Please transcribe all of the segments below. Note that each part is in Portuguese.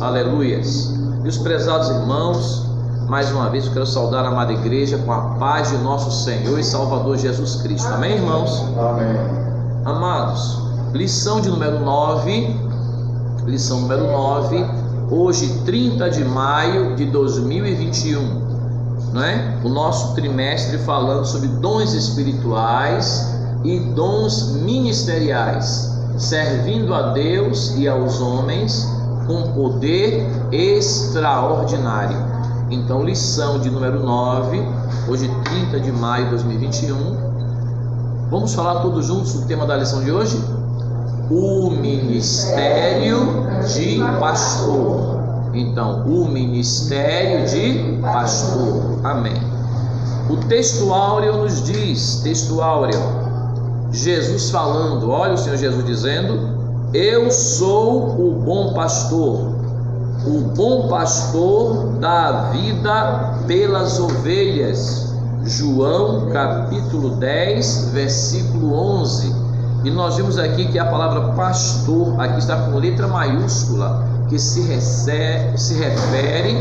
aleluias. Meus prezados irmãos, mais uma vez eu quero saudar a amada igreja com a paz de nosso Senhor e Salvador Jesus Cristo. Amém, irmãos? Amém. Amados, lição número 9, hoje 30 de maio de 2021, não é? O nosso trimestre falando sobre dons espirituais e dons ministeriais, servindo a Deus e aos homens com poder extraordinário. Então, lição de número 9, hoje 30 de maio de 2021. Vamos falar todos juntos o tema da lição de hoje? O ministério de pastor. Então, o ministério de pastor. Amém. O texto áureo nos diz, Jesus falando, olha o Senhor Jesus dizendo: eu sou o bom pastor dá vida pelas ovelhas. João capítulo 10, versículo 11. E nós vimos aqui que a palavra pastor aqui está com letra maiúscula, que se refere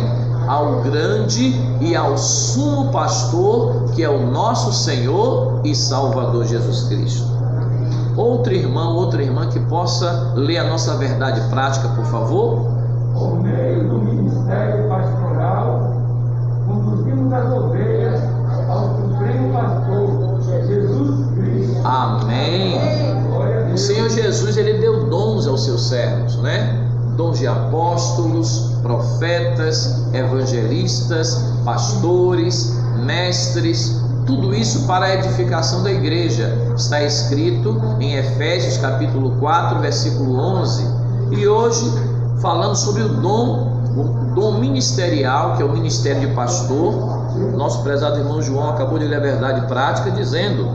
ao grande e ao sumo pastor, que é o nosso Senhor e Salvador Jesus Cristo. Outro irmão, outra irmã que possa ler a nossa verdade prática, por favor. Por meio do ministério pastoral, conduzimos as ovelhas ao Supremo Pastor, Jesus Cristo. Amém. O Senhor Jesus, ele deu dons aos seus servos, né? Dons de apóstolos, profetas, evangelistas, pastores, mestres, tudo isso para a edificação da igreja. Está escrito em Efésios capítulo 4, versículo 11. E hoje, falando sobre o dom ministerial, que é o ministério de pastor, nosso prezado irmão João acabou de ler a verdade prática, dizendo: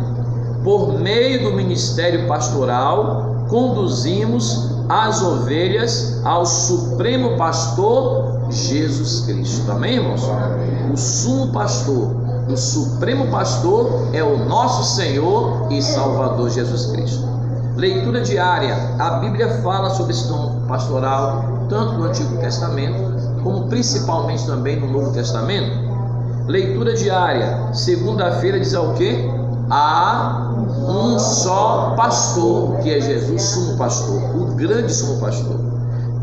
por meio do ministério pastoral, conduzimos as ovelhas ao Supremo Pastor Jesus Cristo. Amém, irmãos? O sumo pastor, o Supremo Pastor é o nosso Senhor e Salvador Jesus Cristo. Leitura diária. A Bíblia fala sobre esse dom pastoral, tanto no Antigo Testamento, como principalmente também no Novo Testamento. Leitura diária. Segunda-feira diz o quê? Há um só pastor, que é Jesus, sumo pastor, o grande sumo pastor.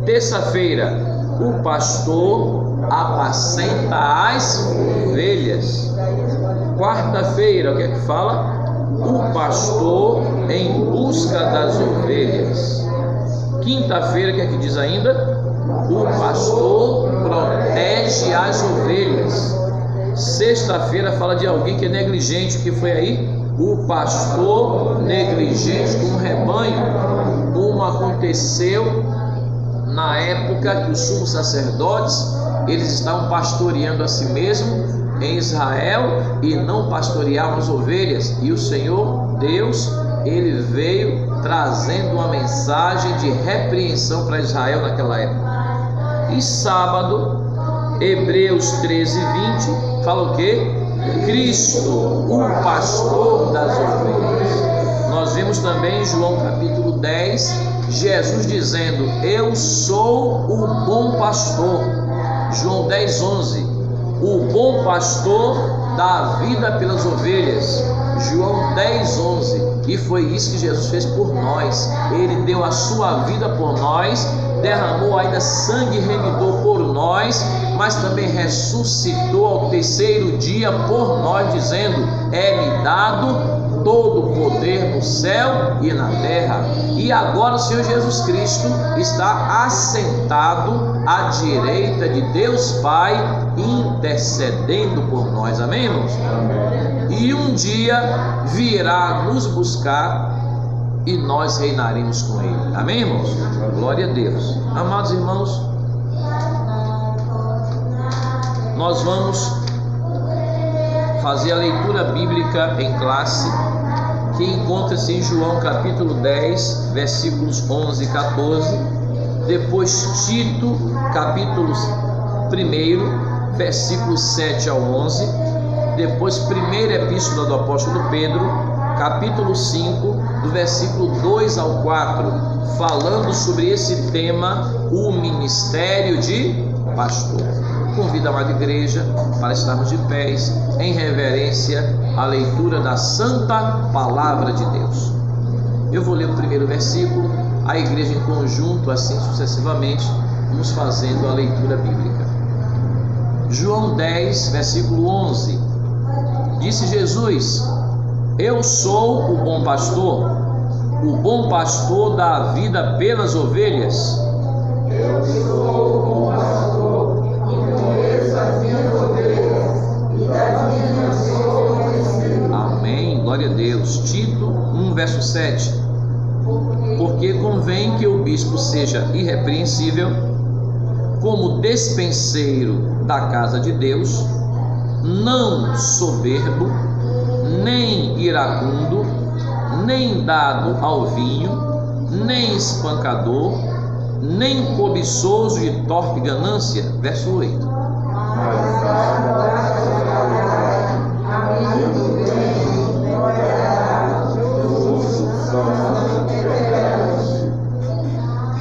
Terça-feira, o pastor apacenta as ovelhas. Quarta-feira, o que é que fala? O pastor em busca das ovelhas. Quinta-feira, o que é que diz ainda? O pastor protege as ovelhas. Sexta-feira fala de alguém que é negligente. O que foi aí? O pastor negligente com o rebanho, como aconteceu na época que os sumos sacerdotes, eles estavam pastoreando a si mesmo em Israel e não pastoreavam as ovelhas. E o Senhor Deus, ele veio trazendo uma mensagem de repreensão para Israel naquela época. E sábado, Hebreus 13, 20, fala o quê? Cristo, o pastor das ovelhas. Nós vimos também em João capítulo 10, Jesus dizendo: eu sou o bom pastor. João 10, 11. O bom pastor dá vida pelas ovelhas. João 10, 11. E foi isso que Jesus fez por nós. Ele deu a sua vida por nós, derramou ainda sangue remidor por nós, mas também ressuscitou ao terceiro dia por nós, dizendo: é-me dado todo o poder no céu e na terra. E agora o Senhor Jesus Cristo está assentado à direita de Deus Pai, intercedendo por nós. Amém, irmãos? Amém. E um dia virá nos buscar e nós reinaremos com Ele. Amém, irmãos? Glória a Deus. Amados irmãos, nós vamos fazer a leitura bíblica em classe, que encontra-se em João capítulo 10, versículos 11 e 14, depois Tito capítulo 1, versículos 7 ao 11, depois primeira epístola do apóstolo Pedro, capítulo 5, do versículo 2 ao 4, falando sobre esse tema, o ministério de pastor. Convido a amada igreja para estarmos de pés em reverência à leitura da santa palavra de Deus. Eu vou ler o primeiro versículo, a igreja em conjunto, assim sucessivamente, vamos fazendo a leitura bíblica. João 10, versículo 11. Disse Jesus: eu sou o bom pastor dá a vida pelas ovelhas. Eu sou o bom pastor e conheço as minhas ovelhas, e das minhas sou conhecido. Amém, glória a Deus. Tito 1, verso 7. Porque convém que o bispo seja irrepreensível, como despenseiro da casa de Deus, não soberbo, nem iracundo, nem dado ao vinho, nem espancador, nem cobiçoso de torpe ganância. Verso 8.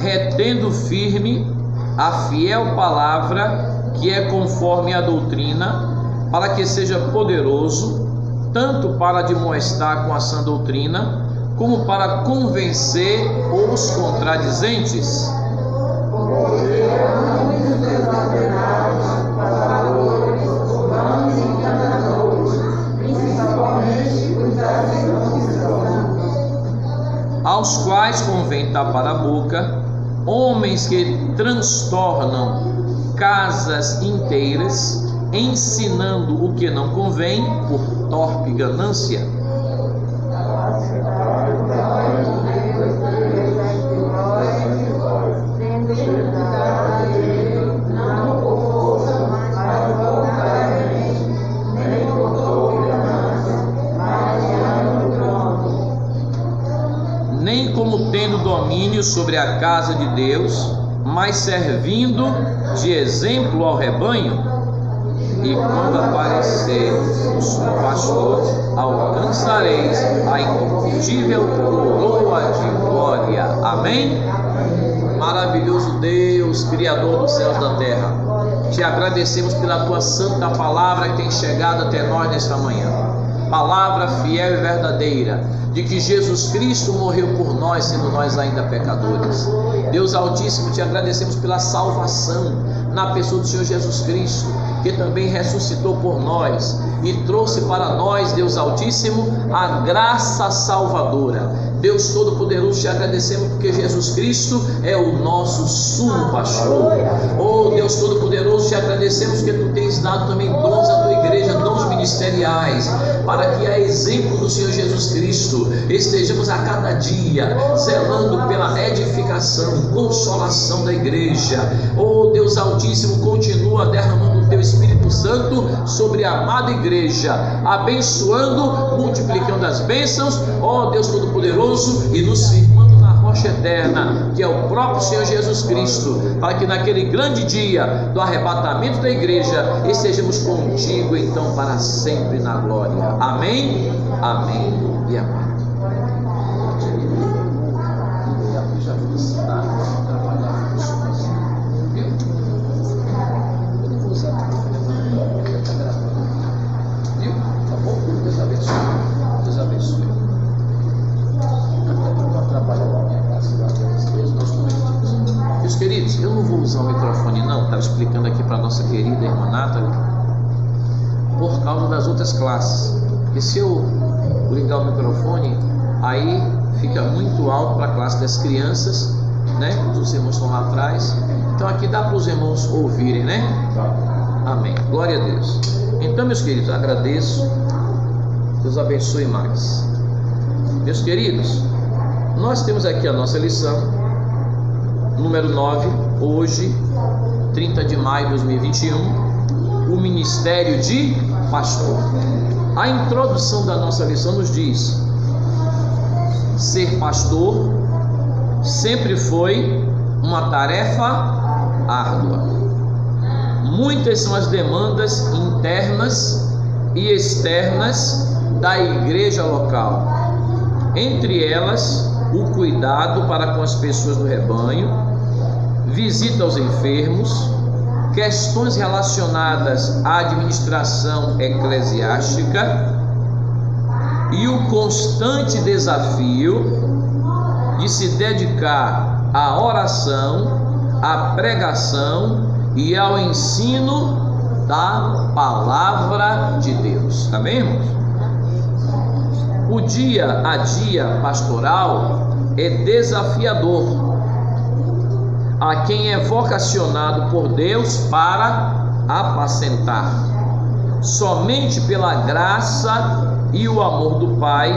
Retendo firme a fiel palavra, que é conforme a doutrina, para que seja poderoso, tanto para admoestar com a sã doutrina, como para convencer os contradizentes. Aos quais convém tapar a boca, homens que transtornam casas inteiras, ensinando o que não convém por torpe ganância. Nem como tendo domínio sobre a casa de Deus, mas servindo de exemplo ao rebanho. E quando aparecer o pastor, alcançareis a incorruptível coroa de glória. Amém? Maravilhoso Deus, Criador dos céus e da terra, te agradecemos pela tua santa palavra que tem chegado até nós nesta manhã. Palavra fiel e verdadeira, de que Jesus Cristo morreu por nós, sendo nós ainda pecadores. Deus Altíssimo, te agradecemos pela salvação na pessoa do Senhor Jesus Cristo, que também ressuscitou por nós e trouxe para nós, Deus Altíssimo, a graça salvadora. Deus Todo-Poderoso, te agradecemos porque Jesus Cristo é o nosso sumo pastor. Oh Deus Todo-Poderoso, te agradecemos porque tu tens dado também dons à tua igreja, dons ministeriais, para que a exemplo do Senhor Jesus Cristo estejamos a cada dia zelando pela edificação, consolação da igreja. Oh Deus Altíssimo, continua derramando o teu Espírito Santo sobre a amada igreja, abençoando, multiplicando as bênçãos, ó Deus Todo-Poderoso, e nos firmando na rocha eterna, que é o próprio Senhor Jesus Cristo, para que naquele grande dia do arrebatamento da igreja estejamos contigo então para sempre na glória. Amém, amém e amém. Queridos, eu não vou usar o microfone não, estava explicando aqui para a nossa querida irmã Nathalie, por causa das outras classes, porque se eu ligar o microfone, aí fica muito alto para a classe das crianças, né? Os irmãos estão lá atrás, então aqui dá para os irmãos ouvirem, né? Amém, glória a Deus. Então, meus queridos, agradeço, Deus abençoe mais. Meus queridos, nós temos aqui a nossa lição número 9, hoje, 30 de maio de 2021, o ministério de pastor. A introdução da nossa lição nos diz: ser pastor sempre foi uma tarefa árdua. Muitas são as demandas internas e externas da igreja local. entre elas o cuidado para com as pessoas do rebanho, visita aos enfermos, questões relacionadas à administração eclesiástica e o constante desafio de se dedicar à oração, à pregação e ao ensino da palavra de Deus. Amém, irmãos? O dia a dia pastoral é desafiador a quem é vocacionado por Deus para apacentar. Somente pela graça e o amor do Pai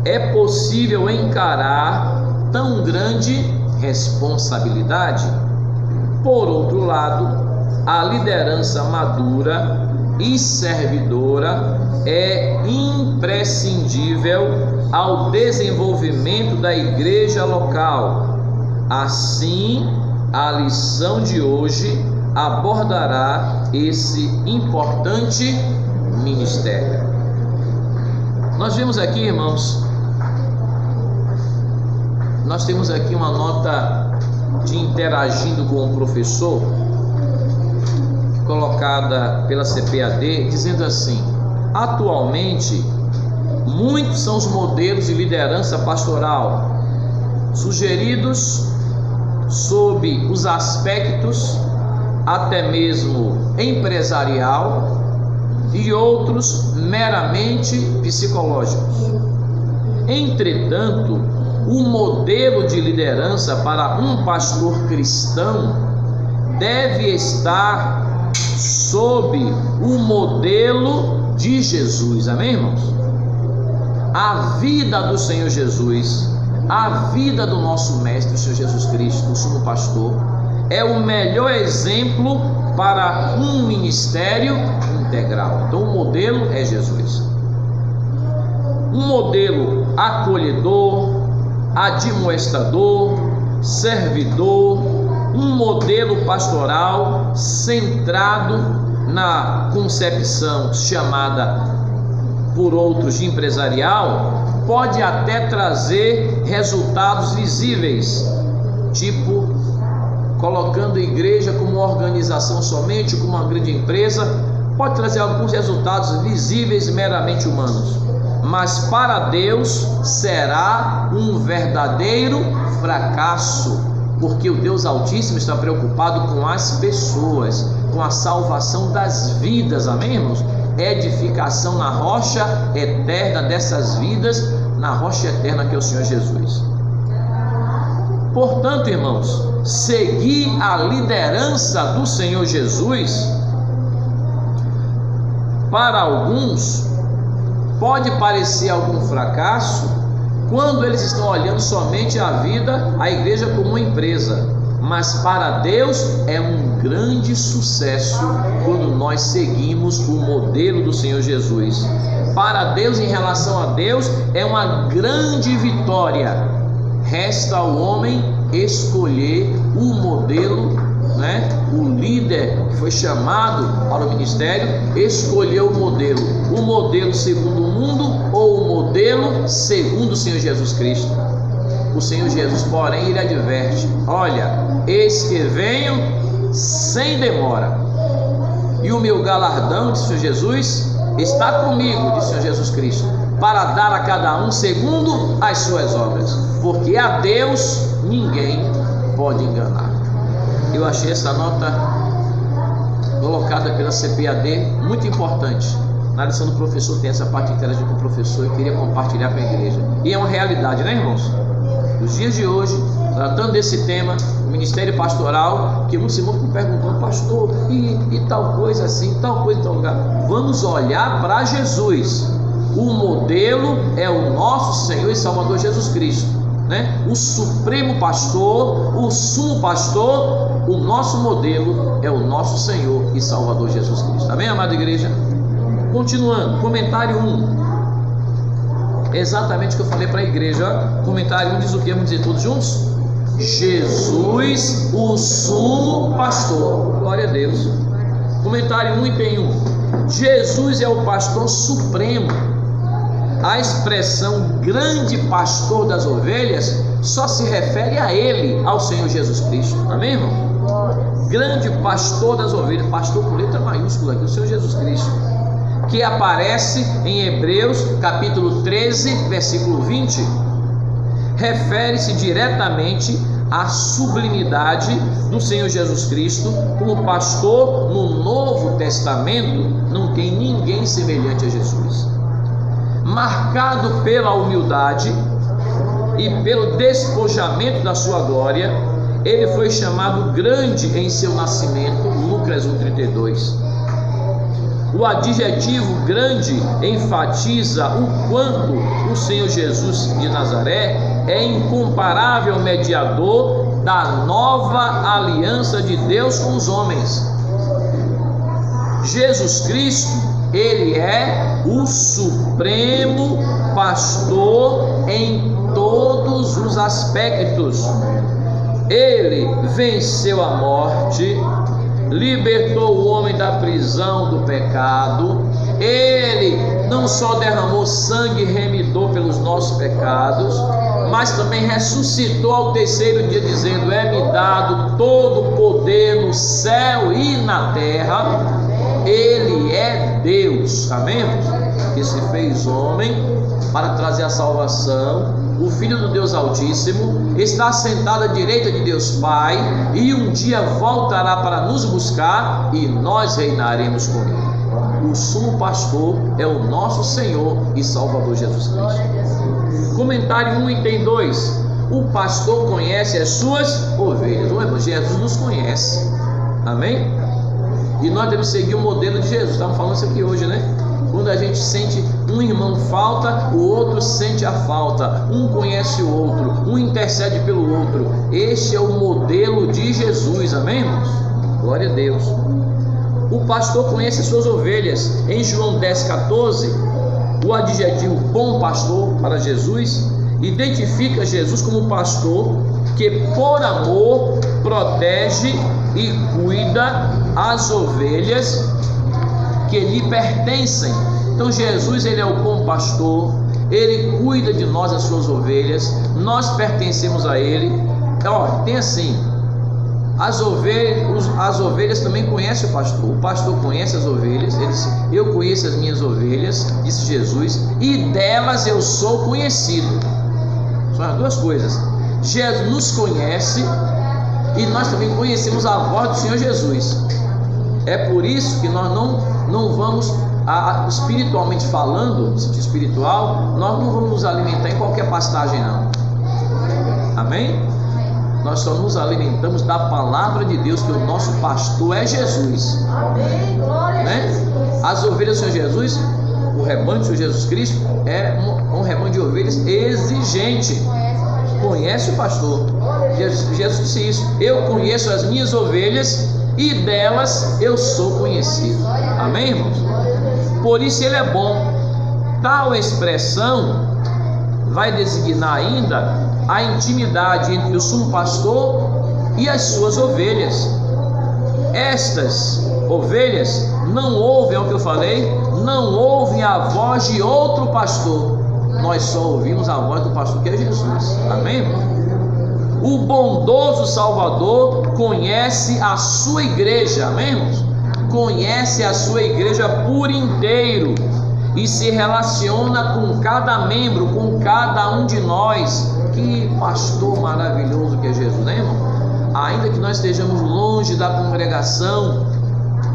é possível encarar tão grande responsabilidade. Por outro lado, a liderança madura e servidora é imprescindível ao desenvolvimento da igreja local. Assim, a lição de hoje abordará esse importante ministério. Nós vemos aqui, irmãos, nós temos aqui uma nota de interagindo com o professor, colocada pela CPAD, dizendo assim: atualmente, muitos são os modelos de liderança pastoral sugeridos sob os aspectos até mesmo empresarial e outros meramente psicológicos. Entretanto, o modelo de liderança para um pastor cristão deve estar sob o modelo de Jesus. Amém, irmãos? A vida do Senhor Jesus, a vida do nosso Mestre, o Senhor Jesus Cristo, o sumo pastor, é o melhor exemplo para um ministério integral. Então o modelo é Jesus. Um modelo acolhedor, admoestador, servidor, um modelo pastoral centrado na concepção chamada por outros de empresarial, pode até trazer resultados visíveis, tipo colocando a igreja como uma organização somente, como uma grande empresa, pode trazer alguns resultados visíveis meramente humanos, mas para Deus será um verdadeiro fracasso, porque o Deus Altíssimo está preocupado com as pessoas, com a salvação das vidas. Amém, irmãos? Edificação na rocha eterna dessas vidas, na rocha eterna que é o Senhor Jesus. Portanto, irmãos, seguir a liderança do Senhor Jesus, para alguns, pode parecer algum fracasso quando eles estão olhando somente a vida, a igreja como uma empresa, mas para Deus é um grande sucesso quando nós seguimos o modelo do Senhor Jesus. Para Deus, em relação a Deus, é uma grande vitória. Resta ao homem escolher o modelo, né? O líder que foi chamado para o ministério escolheu o modelo segundo o mundo ou o modelo segundo o Senhor Jesus Cristo. O Senhor Jesus, porém, ele adverte: olha, eis que venho sem demora, e o meu galardão, disse o Senhor Jesus, está comigo, disse o Senhor Jesus Cristo, para dar a cada um segundo as suas obras, porque a Deus ninguém pode enganar. Eu achei essa nota colocada pela CPAD muito importante. Na lição do professor tem essa parte de interagir com o professor e queria compartilhar com a igreja. E é uma realidade, né, irmãos? Nos dias de hoje, tratando desse tema, o ministério pastoral, que muitos irmãos me perguntam: pastor, e tal coisa assim, tal coisa em tal lugar. Vamos olhar para Jesus. O modelo é o nosso Senhor e Salvador Jesus Cristo, né? O supremo pastor, o sumo pastor. O nosso modelo é o nosso Senhor e Salvador Jesus Cristo. Amém, amada igreja? Continuando, comentário 1. Exatamente o que eu falei para a igreja. Comentário 1 diz o que? Vamos dizer todos juntos? Jesus, o sumo pastor. Glória a Deus. Comentário 1, item 1. Jesus é o pastor supremo. a expressão grande pastor das ovelhas só se refere a ele, ao Senhor Jesus Cristo. Amém, irmão? Grande pastor das ovelhas, pastor com letra maiúscula aqui, o Senhor Jesus Cristo, que aparece em Hebreus capítulo 13, versículo 20, refere-se diretamente à sublimidade do Senhor Jesus Cristo como pastor. No Novo Testamento não tem ninguém semelhante a Jesus. Marcado pela humildade e pelo despojamento da sua glória, ele foi chamado grande em seu nascimento, Lucas 1,32. O adjetivo grande enfatiza o quanto o Senhor Jesus de Nazaré é incomparável mediador da nova aliança de Deus com os homens. Jesus Cristo, ele é o supremo pastor em todos os aspectos. Ele venceu a morte, libertou o homem da prisão do pecado. Ele não só derramou sangue remidor pelos nossos pecados, mas também ressuscitou ao terceiro dia, dizendo: é-me dado todo o poder no céu e na terra. Ele é Deus, amém? Que se fez homem para trazer a salvação. O Filho do Deus Altíssimo está sentado à direita de Deus Pai, e um dia voltará para nos buscar, e nós reinaremos com ele. O sumo pastor é o nosso Senhor e Salvador Jesus Cristo. Comentário 1, item 2. O pastor conhece as suas ovelhas. Jesus nos conhece, amém? E nós devemos seguir o modelo de Jesus. Estamos falando isso aqui hoje, né? Quando a gente sente um irmão falta, o outro sente a falta. Um conhece o outro, um intercede pelo outro. Este é o modelo de Jesus, amém, irmãos? Glória a Deus. O pastor conhece as suas ovelhas. Em João 10,14, o adjetivo bom pastor para Jesus identifica Jesus como pastor que por amor protege e cuida as ovelhas que lhe pertencem. Então Jesus, ele é o bom pastor, ele cuida de nós, as suas ovelhas, nós pertencemos a ele. Tem assim, as ovelhas também conhecem o pastor conhece as ovelhas. Ele disse: eu conheço as minhas ovelhas, disse Jesus, e delas eu sou conhecido. São as duas coisas. Jesus nos conhece e nós também conhecemos a voz do Senhor Jesus. É por isso que nós não vamos, espiritualmente falando, no sentido espiritual, nós não vamos nos alimentar em qualquer pastagem, não. Amém? Nós só nos alimentamos da palavra de Deus, que o nosso pastor é Jesus. Amém. Glória a Jesus. As ovelhas do Senhor Jesus, o rebanho do Senhor Jesus Cristo, é um rebanho de ovelhas exigente. Conhece o pastor. Jesus disse isso: eu conheço as minhas ovelhas e delas eu sou conhecido. Amém, irmãos? Por isso ele é bom. Tal expressão vai designar ainda a intimidade entre o sumo pastor e as suas ovelhas. Estas ovelhas não ouvem, é o que eu falei, não ouvem a voz de outro pastor. Nós só ouvimos a voz do pastor, que é Jesus. Amém, irmão? O bondoso Salvador conhece a sua igreja, amém, irmãos? Conhece a sua igreja por inteiro e se relaciona com cada membro, com cada um de nós. Que pastor maravilhoso que é Jesus, né, irmão? Ainda que nós estejamos longe da congregação,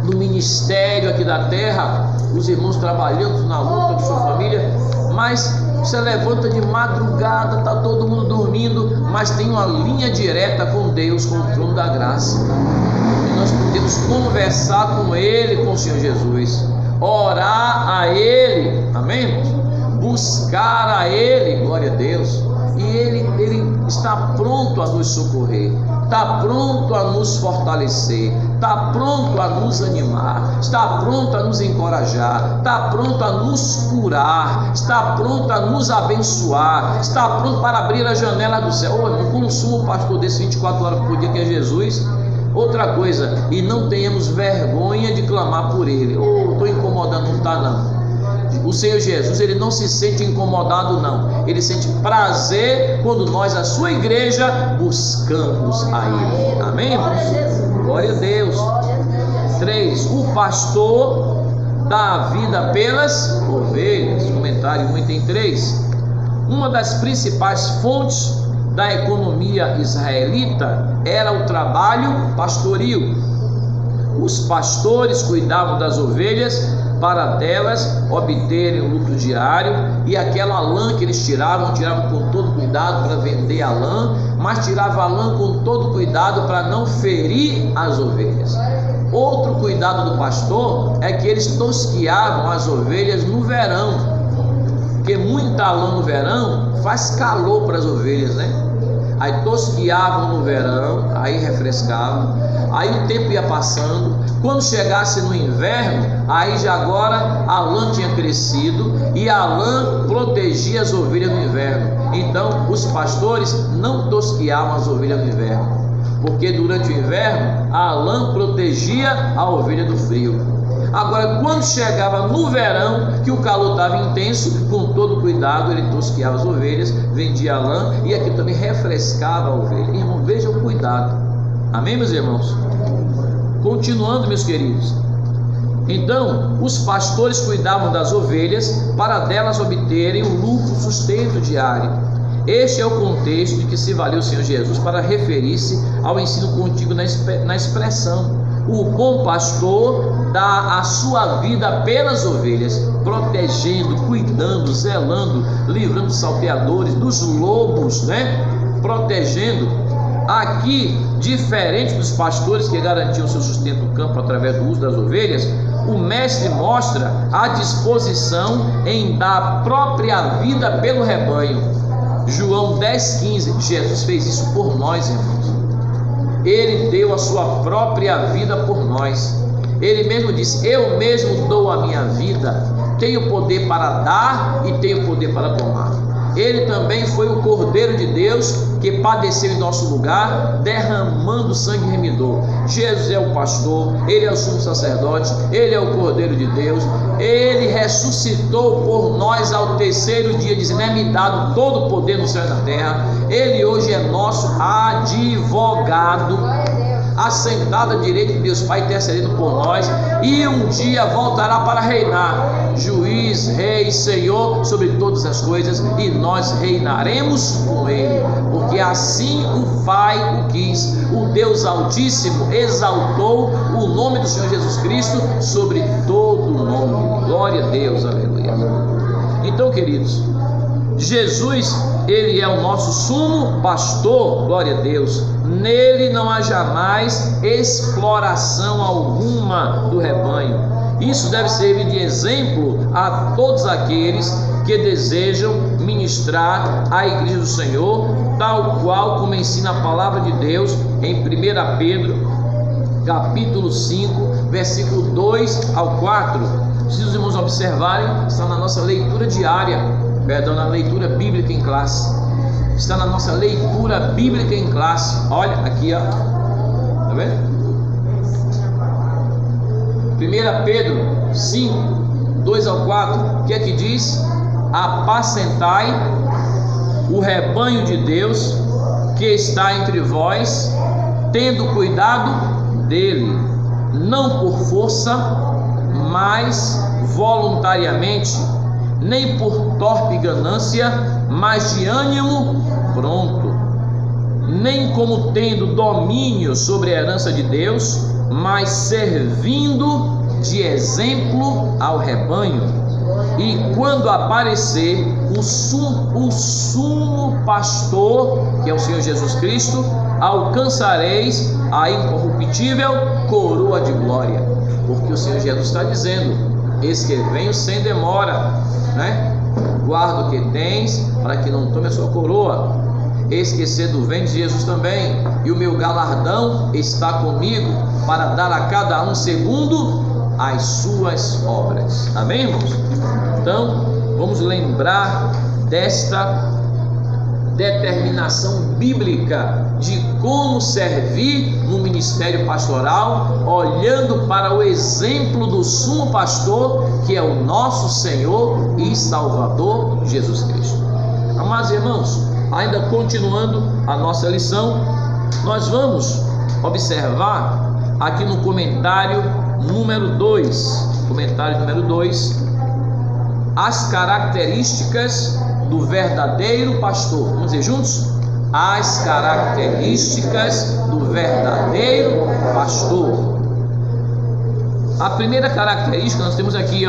do ministério aqui da terra, os irmãos trabalhando na luta de sua família, mas você levanta de madrugada, está todo mundo dormindo, mas tem uma linha direta com Deus, com o trono da graça, e nós podemos conversar com Ele, com o Senhor Jesus, orar a Ele, amém, irmãos? Buscar a Ele, glória a Deus, e Ele está pronto a nos socorrer, está pronto a nos fortalecer, está pronto a nos animar, está pronto a nos encorajar, está pronto a nos curar, está pronto a nos abençoar, está pronto para abrir a janela do céu. Como sumo pastor desse 24 horas por dia, que é Jesus. Outra coisa, e não tenhamos vergonha de clamar por Ele. Estou incomodando, não está não. O Senhor Jesus, ele não se sente incomodado, não. Ele sente prazer quando nós, a sua igreja, buscamos a Ele. Amém, irmãos? Glória a Deus. 3. O pastor dá a vida pelas ovelhas. Comentário no item 3. Uma das principais fontes da economia israelita era o trabalho pastoril. Os pastores cuidavam das ovelhas para delas obterem o lucro diário, e aquela lã que eles tiravam com todo cuidado para vender a lã, mas tiravam a lã com todo cuidado para não ferir as ovelhas. Outro cuidado do pastor é que eles tosquiavam as ovelhas no verão, porque muita lã no verão faz calor para as ovelhas, né? Aí tosquiavam no verão, aí refrescavam, aí o tempo ia passando, quando chegasse no inverno, aí já agora a lã tinha crescido e a lã protegia as ovelhas no inverno. Então os pastores não tosquiavam as ovelhas no inverno, porque durante o inverno a lã protegia a ovelha do frio. Agora, quando chegava no verão, que o calor estava intenso, com todo cuidado ele tosquiava as ovelhas, vendia a lã e aqui também refrescava a ovelha. Irmão, veja o cuidado. Amém, meus irmãos? Continuando, meus queridos. Então, os pastores cuidavam das ovelhas para delas obterem o lucro, o sustento diário. Este é o contexto de que se valeu o Senhor Jesus para referir-se ao ensino contínuo na expressão: o bom pastor dá a sua vida pelas ovelhas, protegendo, cuidando, zelando, livrando os salteadores, dos lobos, né? Protegendo. Aqui, diferente dos pastores que garantiam seu sustento no campo através do uso das ovelhas, o mestre mostra a disposição em dar a própria vida pelo rebanho. João 10,15, Jesus fez isso por nós, irmãos. Ele deu a sua própria vida por nós. Ele mesmo disse: eu mesmo dou a minha vida, tenho poder para dar e tenho poder para tomar. Ele também foi o Cordeiro de Deus que padeceu em nosso lugar, derramando sangue remidor. Jesus é o pastor, ele é o sumo sacerdote, ele é o Cordeiro de Deus. Ele ressuscitou por nós ao terceiro dia, dizendo: é-me dado todo o poder no céu e na terra. Ele hoje é nosso advogado, assentado à direita de Deus Pai, intercedendo por nós, e um dia voltará para reinar, juiz, rei, Senhor sobre todas as coisas, e nós reinaremos com ele, porque assim o Pai o quis. O Deus Altíssimo exaltou o nome do Senhor Jesus Cristo sobre todo o nome. Glória a Deus, aleluia. Então, queridos, Jesus, ele é o nosso sumo pastor, glória a Deus. Nele não há jamais exploração alguma do rebanho. Isso deve servir de exemplo a todos aqueles que desejam ministrar a igreja do Senhor, tal qual como ensina a palavra de Deus em 1 Pedro, capítulo 5, versículo 2 ao 4. Se os irmãos observarem, está na nossa leitura diária, na leitura bíblica em classe. Está na nossa leitura bíblica em classe. Olha aqui, ó. Tá vendo? 1 Pedro 5, 2 ao 4. O que é que diz? Apacentai o rebanho de Deus que está entre vós, tendo cuidado dele, não por força, mas voluntariamente, nem por torpe ganância, mas de ânimo pronto, nem como tendo domínio sobre a herança de Deus, mas servindo de exemplo ao rebanho. E quando aparecer o sumo pastor, que é o Senhor Jesus Cristo, alcançareis a incorruptível coroa de glória. Porque o Senhor Jesus está dizendo: eis que venho sem demora, né? Guarda o que tens, para que não tome a sua coroa. Eis que cedo vem Jesus também, e o meu galardão está comigo, para dar a cada um segundo as suas obras. Amém, irmãos? Então, vamos lembrar determinação bíblica de como servir no ministério pastoral, olhando para o exemplo do sumo pastor, que é o nosso Senhor e Salvador Jesus Cristo. Amados irmãos, ainda continuando a nossa lição, nós vamos observar aqui no comentário número 2, as características do verdadeiro pastor. Vamos dizer juntos? As características do verdadeiro pastor. A primeira característica nós temos aqui,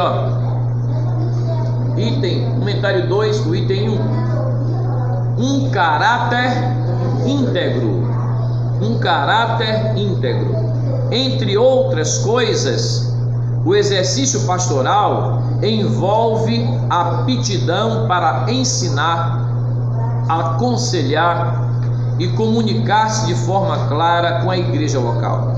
comentário 2, o item 1. Um caráter íntegro. Um caráter íntegro. Entre outras coisas, o exercício pastoral envolve aptidão para ensinar, aconselhar e comunicar-se de forma clara com a igreja local.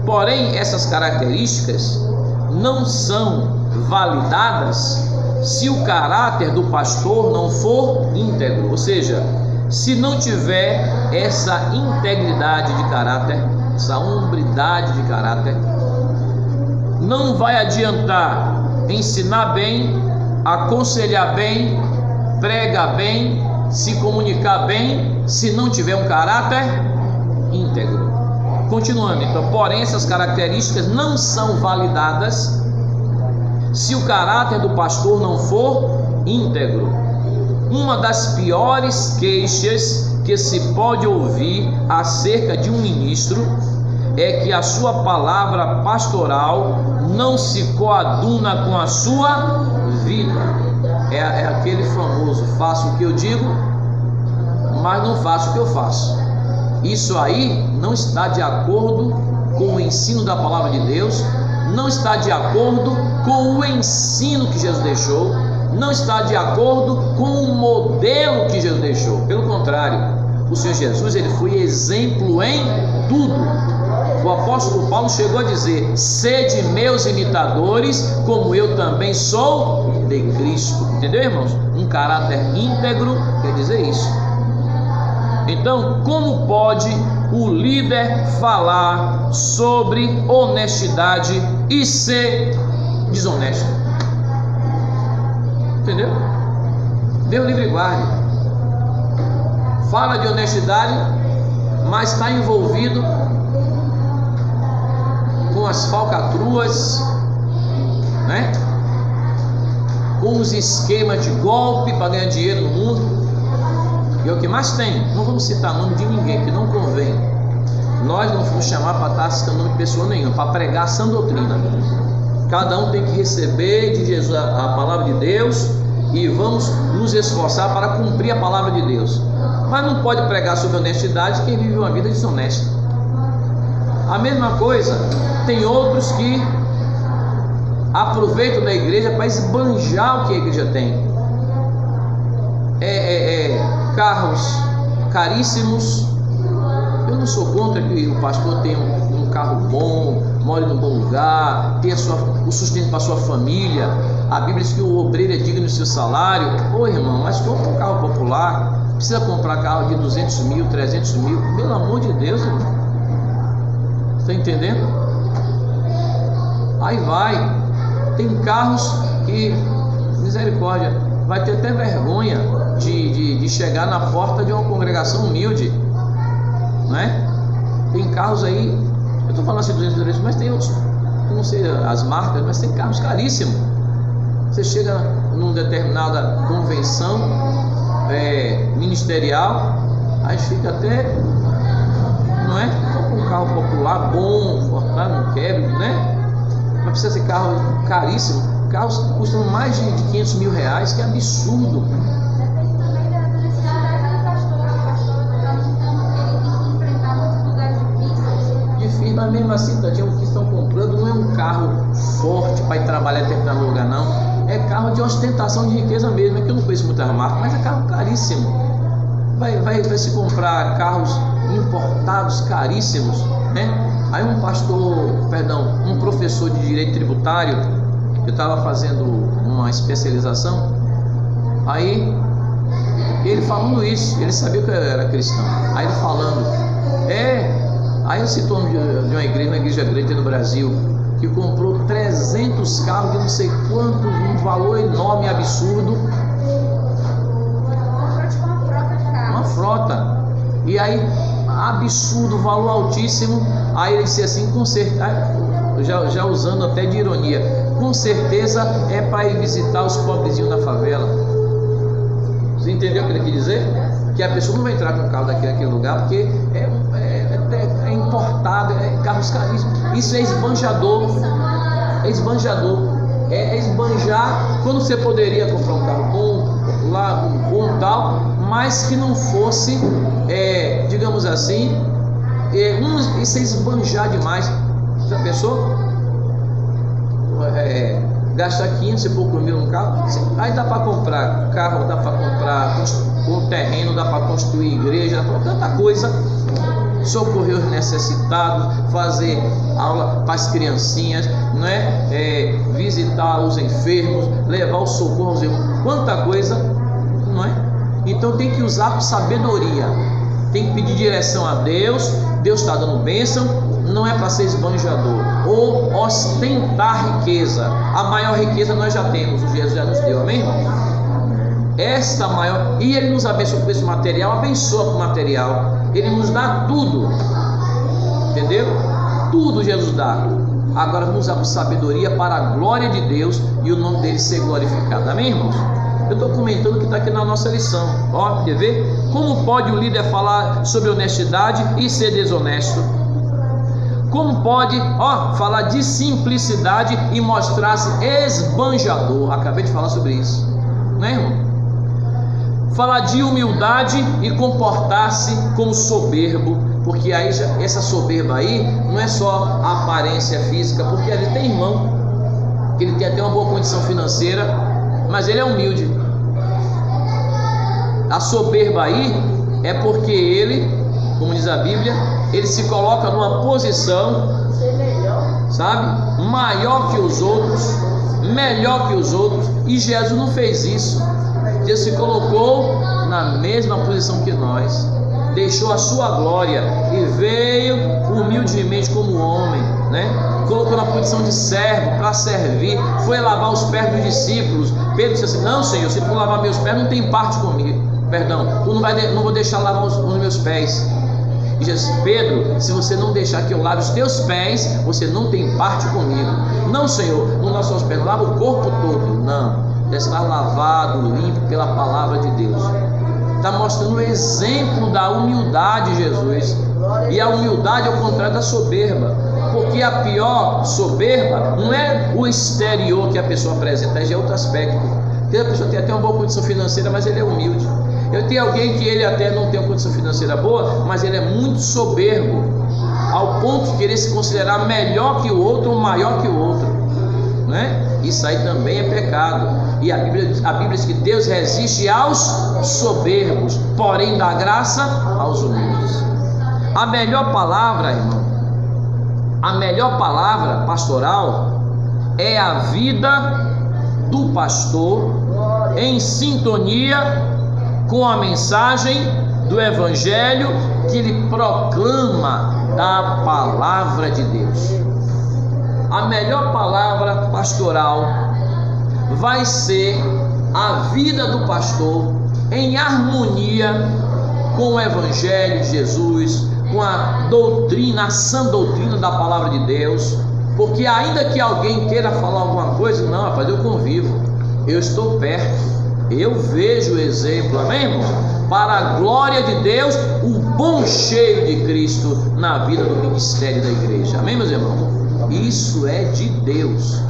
Porém, essas características não são validadas se o caráter do pastor não for íntegro, ou seja, se não tiver essa integridade de caráter, essa hombridade de caráter. Não vai adiantar ensinar bem, aconselhar bem, pregar bem, se comunicar bem, se não tiver um caráter íntegro. Continuando, então, porém essas características não são validadas se o caráter do pastor não for íntegro. Uma das piores queixas que se pode ouvir acerca de um ministro é que a sua palavra pastoral não se coaduna com a sua vida. É aquele famoso: faço o que eu digo, mas não faço o que eu faço. Isso aí não está de acordo com o ensino da palavra de Deus, não está de acordo com o ensino que Jesus deixou, não está de acordo com o modelo que Jesus deixou. Pelo contrário, o Senhor Jesus, ele foi exemplo em tudo. O apóstolo Paulo chegou a dizer: sede meus imitadores, como eu também sou de Cristo. Entendeu, irmãos? Um caráter íntegro quer dizer isso. Então, como pode o líder falar sobre honestidade e ser desonesto? Entendeu? Deus livre e guarde. Fala de honestidade, mas está envolvido com as falcatruas, né? Com os esquemas de golpe para ganhar dinheiro no mundo. E é o que mais tem. Não vamos citar nome de ninguém, que não convém. Nós não fomos chamar para estar citando nome de pessoa nenhuma, para pregar a sã doutrina. Cada um tem que receber de Jesus a palavra de Deus, e vamos nos esforçar para cumprir a palavra de Deus. Mas não pode pregar sobre honestidade quem vive uma vida desonesta. A mesma coisa, tem outros que aproveitam da igreja para esbanjar o que a igreja tem. Carros caríssimos. Eu não sou contra que o pastor tenha um carro bom, more num bom lugar, tenha o sustento para a sua família. A Bíblia diz que o obreiro é digno do seu salário. Ô irmão, mas compra um carro popular, precisa comprar carro de 200 mil, 300 mil, pelo amor de Deus, irmão. Está entendendo? Aí vai. Tem carros que, misericórdia, vai ter até vergonha de chegar na porta de uma congregação humilde, não é? Tem carros aí, eu estou falando assim 200 euros, mas tem outros, não sei as marcas, mas tem carros caríssimos. Você chega numa determinada convenção ministerial, aí fica até, não é? Um carro popular bom, confortável, não quero, né? Mas precisa ser carro caríssimo. Carros que custam mais de 500 mil reais, que é absurdo. Difícil, mas mesmo assim, tadinho, o que estão comprando não é um carro forte para ir trabalhar em determinado lugar, não. É carro de ostentação de riqueza mesmo, é que eu não conheço muitas marcas, mas é carro caríssimo. Vai se comprar carros importados caríssimos, né? Aí um professor de direito tributário, eu estava fazendo uma especialização, aí Ele falando isso, ele sabia que eu era cristão. Aí ele falando, aí ele citou de uma igreja grande no Brasil, que comprou 300 carros de não sei quantos, um valor enorme, absurdo. Uma frota. E aí, absurdo, valor altíssimo. Aí ele disse assim, com certeza, já usando até de ironia, com certeza é para ir visitar os pobrezinhos da favela. Você entendeu o que ele quer dizer? Que a pessoa não vai entrar com o carro naquele lugar, porque é importado, é carros caríssimos. Isso é esbanjador. É esbanjador. É esbanjar quando você poderia comprar um carro bom, lá, bom tal, mas que não fosse, digamos assim, isso é esbanjar demais. Já pensou? Gastar 500 e pouco mil no carro, aí dá para comprar carro, dá para comprar um terreno, dá para construir igreja, tanta coisa, socorrer os necessitados, fazer aula para as criancinhas, não é? Visitar os enfermos, levar o socorro aos irmãos, quanta coisa, não é? Então tem que usar com sabedoria, tem que pedir direção a Deus. Deus está dando bênção, não é para ser esbanjador ou ostentar riqueza. A maior riqueza nós já temos, o Jesus já nos deu, amém, irmão? Esta maior, e Ele nos abençoa com esse material, abençoa com o material, Ele nos dá tudo, entendeu? Tudo Jesus dá. Agora vamos usar com sabedoria para a glória de Deus e o nome dele ser glorificado, amém, irmãos? Eu estou comentando o que está aqui na nossa lição. Ó, quer ver? Como pode o líder falar sobre honestidade e ser desonesto? Como pode, falar de simplicidade e mostrar-se esbanjador? Acabei de falar sobre isso, né, irmão? Falar de humildade e comportar-se como soberbo, porque aí essa soberba aí não é só a aparência física, porque ali tem irmão que ele tem até uma boa condição financeira, mas ele é humilde. A soberba aí é porque ele, como diz a Bíblia, ele se coloca numa posição, sabe, maior que os outros, melhor que os outros, e Jesus não fez isso. Deus se colocou na mesma posição que nós, deixou a sua glória e veio humildemente como homem, né? Colocou na posição de servo para servir, foi lavar os pés dos discípulos. Pedro disse assim: não, Senhor, se tu lavar meus pés, não tem parte comigo. Perdão, tu não vou deixar lavar os meus pés. E Jesus disse: Pedro, se você não deixar que eu lave os teus pés, você não tem parte comigo. Não, Senhor, não lava os pés, lava o corpo todo. Não, deve estar lavado, limpo pela palavra de Deus. Está mostrando o exemplo da humildade, Jesus. E a humildade é o contrário da soberba, porque a pior soberba não é o exterior que a pessoa apresenta, já é outro aspecto. A pessoa tem até uma boa condição financeira, mas ele é humilde. Eu tenho alguém que ele até não tem uma condição financeira boa, mas ele é muito soberbo, ao ponto de querer se considerar melhor que o outro ou maior que o outro, né? Isso aí também é pecado. E a Bíblia diz que Deus resiste aos soberbos, porém dá graça aos humildes. A melhor palavra, irmão, a melhor palavra pastoral é a vida do pastor em sintonia com a mensagem do Evangelho que ele proclama da palavra de Deus. A melhor palavra pastoral vai ser a vida do pastor em harmonia com o Evangelho de Jesus, com a doutrina, a sã doutrina da palavra de Deus. Porque ainda que alguém queira falar alguma coisa, não, rapaz, eu convivo, eu estou perto, eu vejo o exemplo, amém, irmão? Para a glória de Deus, o bom cheiro de Cristo na vida do ministério da igreja, amém, meus irmãos? Isso é de Deus.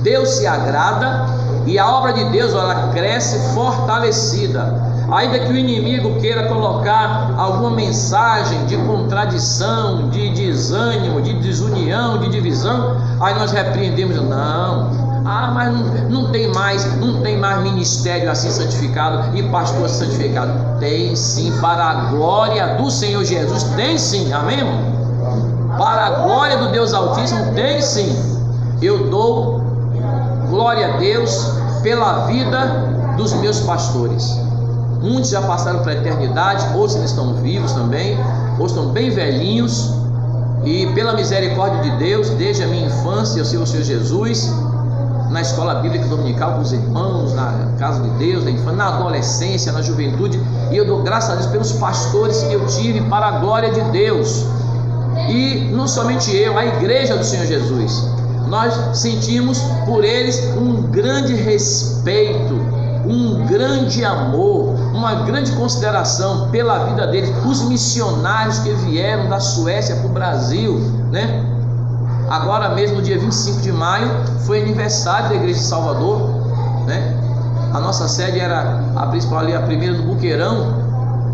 Deus se agrada e a obra de Deus, ela cresce fortalecida. Ainda que o inimigo queira colocar alguma mensagem de contradição, de desânimo, de desunião, de divisão, aí nós repreendemos: não, mas não tem mais ministério assim santificado e pastor santificado. Tem sim, para a glória do Senhor Jesus, tem sim, amém, irmão? Para a glória do Deus Altíssimo, tem sim. Eu dou glória a Deus pela vida dos meus pastores. Muitos já passaram para a eternidade, outros ainda estão vivos também, outros estão bem velhinhos. E pela misericórdia de Deus, desde a minha infância, eu sirvo o Senhor Jesus na escola bíblica dominical com os irmãos, na casa de Deus, na infância, na adolescência, na juventude. E eu dou graças a Deus pelos pastores que eu tive para a glória de Deus. E não somente eu, a igreja do Senhor Jesus, nós sentimos por eles um grande respeito, um grande amor, uma grande consideração pela vida deles. Os missionários que vieram da Suécia para o Brasil, né? Agora mesmo, dia 25 de maio, foi aniversário da igreja de Salvador, né? A nossa sede era a principal ali, a primeira do Buqueirão,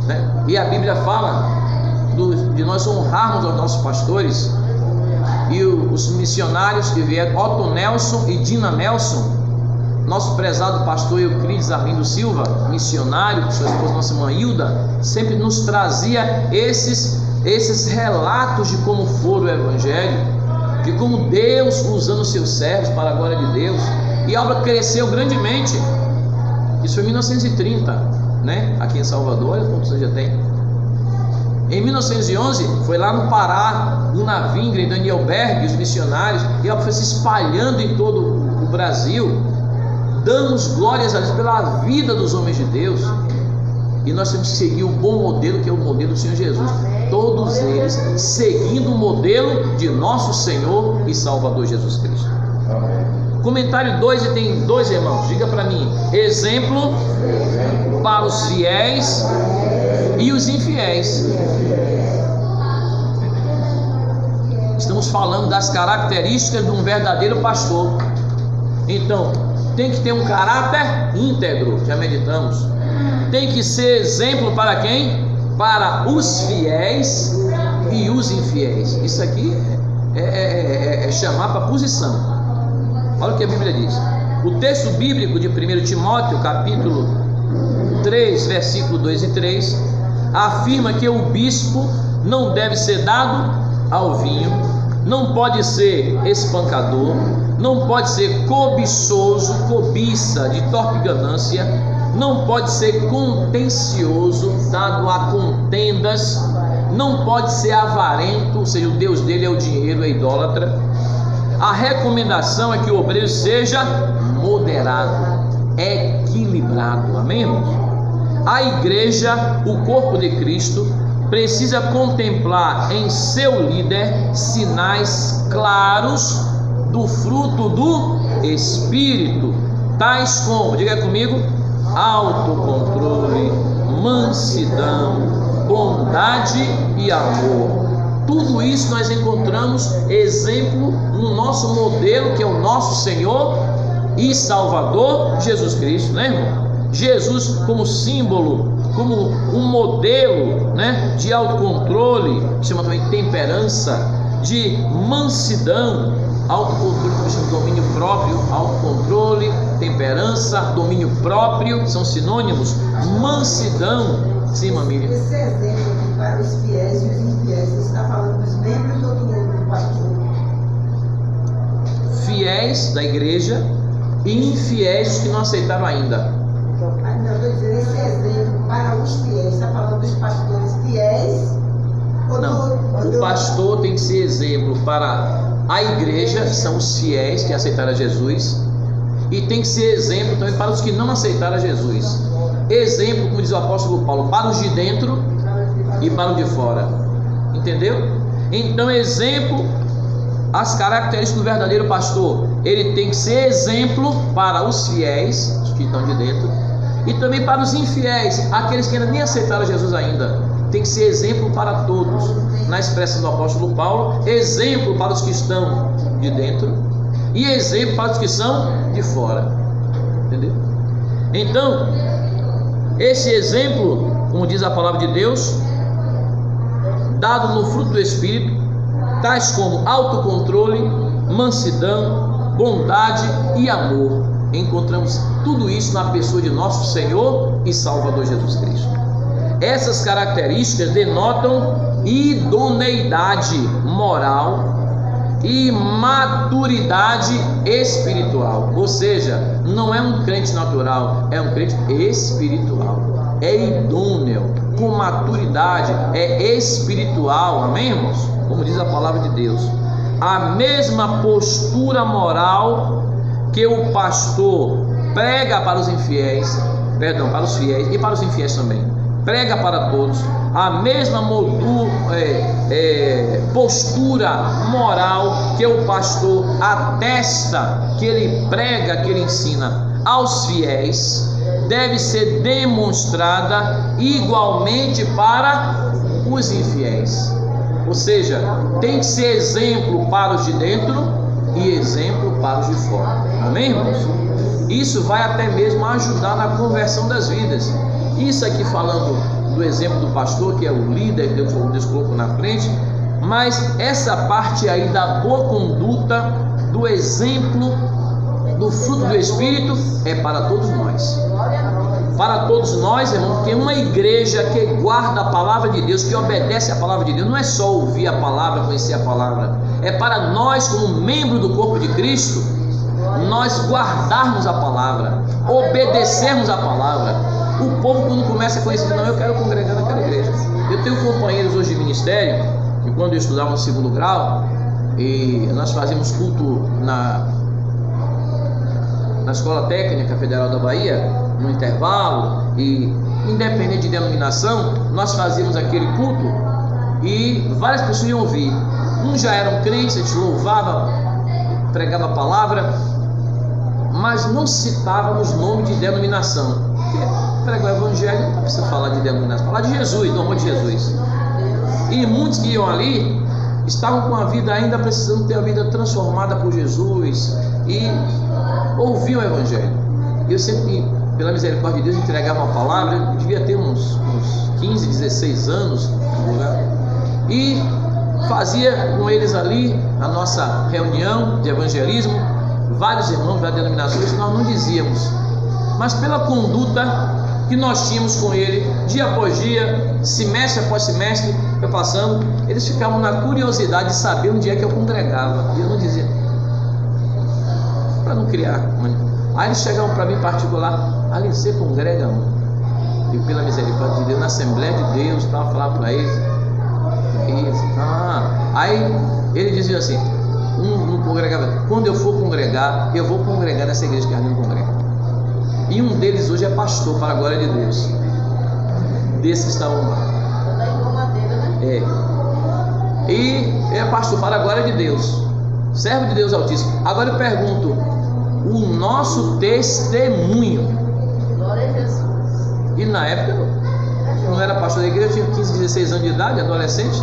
né? E a Bíblia fala de nós honrarmos os nossos pastores. E os missionários que vieram, Otto Nelson e Dina Nelson, nosso prezado pastor Euclides Arlindo Silva, missionário, sua esposa, nossa irmã Hilda, sempre nos trazia esses relatos de como foi o Evangelho, de como Deus usando os seus servos para a glória de Deus. E a obra cresceu grandemente. Isso foi em 1930, né? Aqui em Salvador, olha quantos anos já tem. Em 1911, foi lá no Pará, no Navingra, em Daniel Berg, os missionários, e ela foi se espalhando em todo o Brasil. Damos glórias a Deus pela vida dos homens de Deus. E nós temos que seguir o bom modelo, que é o modelo do Senhor Jesus. Todos eles seguindo o modelo de nosso Senhor e Salvador Jesus Cristo. Comentário 2, e tem 2 irmãos, diga para mim: exemplo para os fiéis e os infiéis. Estamos falando das características de um verdadeiro pastor. Então, tem que ter um caráter íntegro, já meditamos. Tem que ser exemplo para quem? Para os fiéis e os infiéis. Isso aqui é chamar para posição. Olha o que a Bíblia diz. O texto bíblico de 1 Timóteo, capítulo 3, versículo 2 e 3, afirma que o bispo não deve ser dado ao vinho, não pode ser espancador, não pode ser cobiçoso, cobiça de torpe ganância, não pode ser contencioso, dado a contendas, não pode ser avarento, ou seja, o Deus dele é o dinheiro, é idólatra. A recomendação é que o obreiro seja moderado, equilibrado, amém, irmãos? A igreja, o corpo de Cristo, precisa contemplar em seu líder sinais claros do fruto do Espírito, tais como, diga comigo, autocontrole, mansidão, bondade e amor. Tudo isso nós encontramos exemplo no nosso modelo, que é o nosso Senhor e Salvador Jesus Cristo, né, irmão? Jesus como símbolo, como um modelo, né, de autocontrole, que chama também temperança, de mansidão, autocontrole, que chama domínio próprio, autocontrole, temperança, domínio próprio, são sinônimos. Mansidão, sim, Mamília. Esse exemplo aqui para os fiéis e os infiéis, você está falando dos membros ou do pastor? Fiéis da igreja e infiéis que não aceitaram ainda. Não, estou dizendo esse exemplo para os fiéis, está falando dos pastores fiéis? Não, o pastor tem que ser exemplo para a igreja, que são os fiéis que aceitaram a Jesus, e tem que ser exemplo também para os que não aceitaram a Jesus. Exemplo, como diz o apóstolo Paulo, para os de dentro e para os de fora. Entendeu? Então, exemplo, as características do verdadeiro pastor, ele tem que ser exemplo para os fiéis, os que estão de dentro, e também para os infiéis, aqueles que ainda nem aceitaram Jesus ainda. Tem que ser exemplo para todos. Na expressão do apóstolo Paulo, exemplo para os que estão de dentro e exemplo para os que são de fora. Entendeu? Então, esse exemplo, como diz a palavra de Deus, dado no fruto do Espírito, tais como autocontrole, mansidão, bondade e amor. Encontramos tudo isso na pessoa de nosso Senhor e Salvador Jesus Cristo. Essas características denotam idoneidade moral e maturidade espiritual. Ou seja, não é um crente natural, é um crente espiritual. é idôneo, com maturidade, é espiritual, amém, irmãos? Como diz a palavra de Deus. A mesma postura moral que o pastor prega para os infiéis, para os fiéis e para os infiéis também, prega para todos, a mesma postura moral que o pastor atesta, que ele prega, que ele ensina aos fiéis, deve ser demonstrada igualmente para os infiéis. Ou seja, tem que ser exemplo para os de dentro e exemplo para os de fora. Amém, irmãos? Isso vai até mesmo ajudar na conversão das vidas. Isso aqui falando do exemplo do pastor, que é o líder, Deus colocou na frente, mas essa parte aí da boa conduta, do exemplo, do fruto do Espírito, é para todos nós. Para todos nós, irmão, porque uma igreja que guarda a palavra de Deus, que obedece a palavra de Deus, não é só ouvir a palavra, conhecer a palavra, é para nós, como membro do corpo de Cristo, nós guardarmos a palavra, obedecermos a palavra. O povo, quando começa a conhecer, não, eu quero congregar naquela igreja. Eu tenho companheiros hoje de ministério, que quando eu estudava no 2º grau, e nós fazíamos culto na Escola Técnica Federal da Bahia, no intervalo, e independente de denominação, nós fazíamos aquele culto e várias pessoas iam ouvir. Uns já eram crentes, a gente louvava, pregava a palavra, mas não citávamos nome de denominação. Porque pregar o evangelho não precisa falar de denominação, falar de Jesus, do amor de Jesus. E muitos que iam ali estavam com a vida ainda precisando ter a vida transformada por Jesus e ouviam o evangelho. Eu sempre, pela misericórdia de Deus, entregava uma palavra. Eu devia ter uns 15, 16 anos, e fazia com eles ali a nossa reunião de evangelismo. Vários irmãos das denominações, nós não dizíamos, mas pela conduta que nós tínhamos com ele, dia após dia, semestre após semestre, eu passando, eles ficavam na curiosidade de saber onde é que eu congregava, e eu não dizia, para não criar. Aí eles chegavam para mim em particular, ali você congrega, mano? E pela misericórdia de Deus, na Assembleia de Deus, estava falando para eles, aí ele dizia assim, não congregava, quando eu for congregar, eu vou congregar nessa igreja que a gente não congrega. E um deles hoje é pastor, para a glória de Deus, desses que estavam lá. E é pastor para a glória de Deus, servo de Deus Altíssimo. Agora eu pergunto, o nosso testemunho, e na época eu não era pastor da igreja, eu tinha 15, 16 anos de idade, adolescente,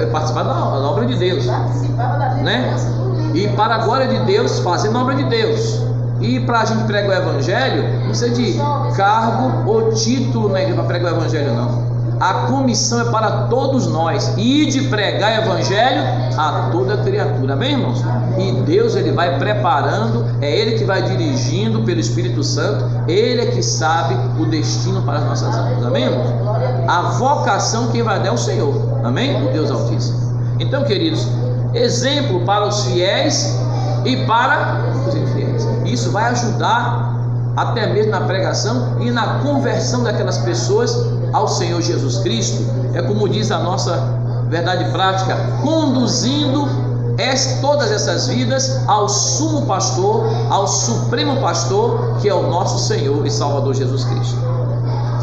eu participava da obra de Deus, né? E para a glória de Deus, fazendo a obra de Deus. E para a gente pregar o evangelho, não precisa de cargo ou título na igreja para pregar o evangelho, não. A comissão é para todos nós, e de pregar evangelho a toda criatura, amém, irmãos? E Deus, ele vai preparando, é ele que vai dirigindo pelo Espírito Santo, ele é que sabe o destino para as nossas almas, amém, irmãos? A vocação quem vai dar é o Senhor, amém? O Deus Altíssimo. Então, queridos, exemplo para os fiéis e para os infiéis. Isso vai ajudar até mesmo na pregação e na conversão daquelas pessoas ao Senhor Jesus Cristo. É como diz a nossa verdade prática, conduzindo todas essas vidas ao sumo pastor, ao supremo pastor, que é o nosso Senhor e Salvador Jesus Cristo.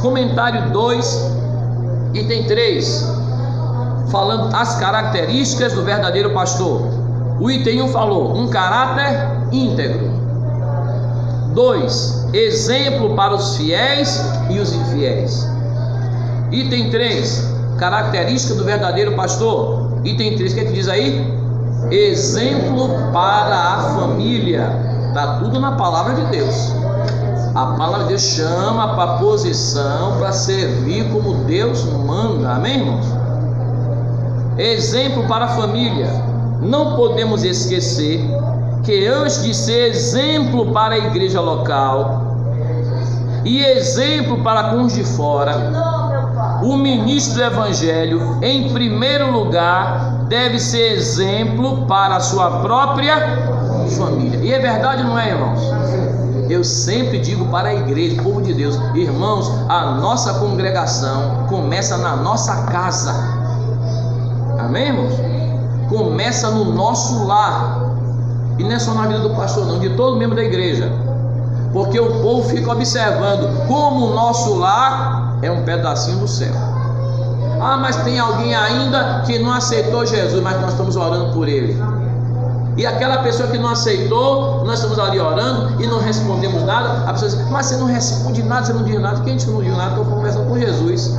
Comentário 2, item 3, falando as características do verdadeiro pastor. O item 1 falou um caráter íntegro. 2, exemplo para os fiéis e os infiéis. Item 3, característica do verdadeiro pastor. Item 3, o que é que diz aí? Exemplo para a família. Está tudo na palavra de Deus. A palavra de Deus chama para a posição, para servir como Deus manda, amém, irmãos? Exemplo para a família. Não podemos esquecer que antes de ser exemplo para a igreja local e exemplo para a cônjuge de fora, o ministro do evangelho, em primeiro lugar, deve ser exemplo para a sua própria família. E é verdade, não é, irmãos? eu sempre digo para a igreja, povo de Deus, irmãos, a nossa congregação começa na nossa casa. Amém, irmãos? Começa no nosso lar. E não é só na vida do pastor não, de todo membro da igreja. Porque o povo fica observando como o nosso lar é um pedacinho do céu. Ah, mas tem alguém ainda que não aceitou Jesus, mas nós estamos orando por ele. E aquela pessoa que não aceitou, nós estamos ali orando e não respondemos nada. A pessoa diz, mas você não responde nada, você não diz nada. Quem não diz nada, estou conversando com Jesus.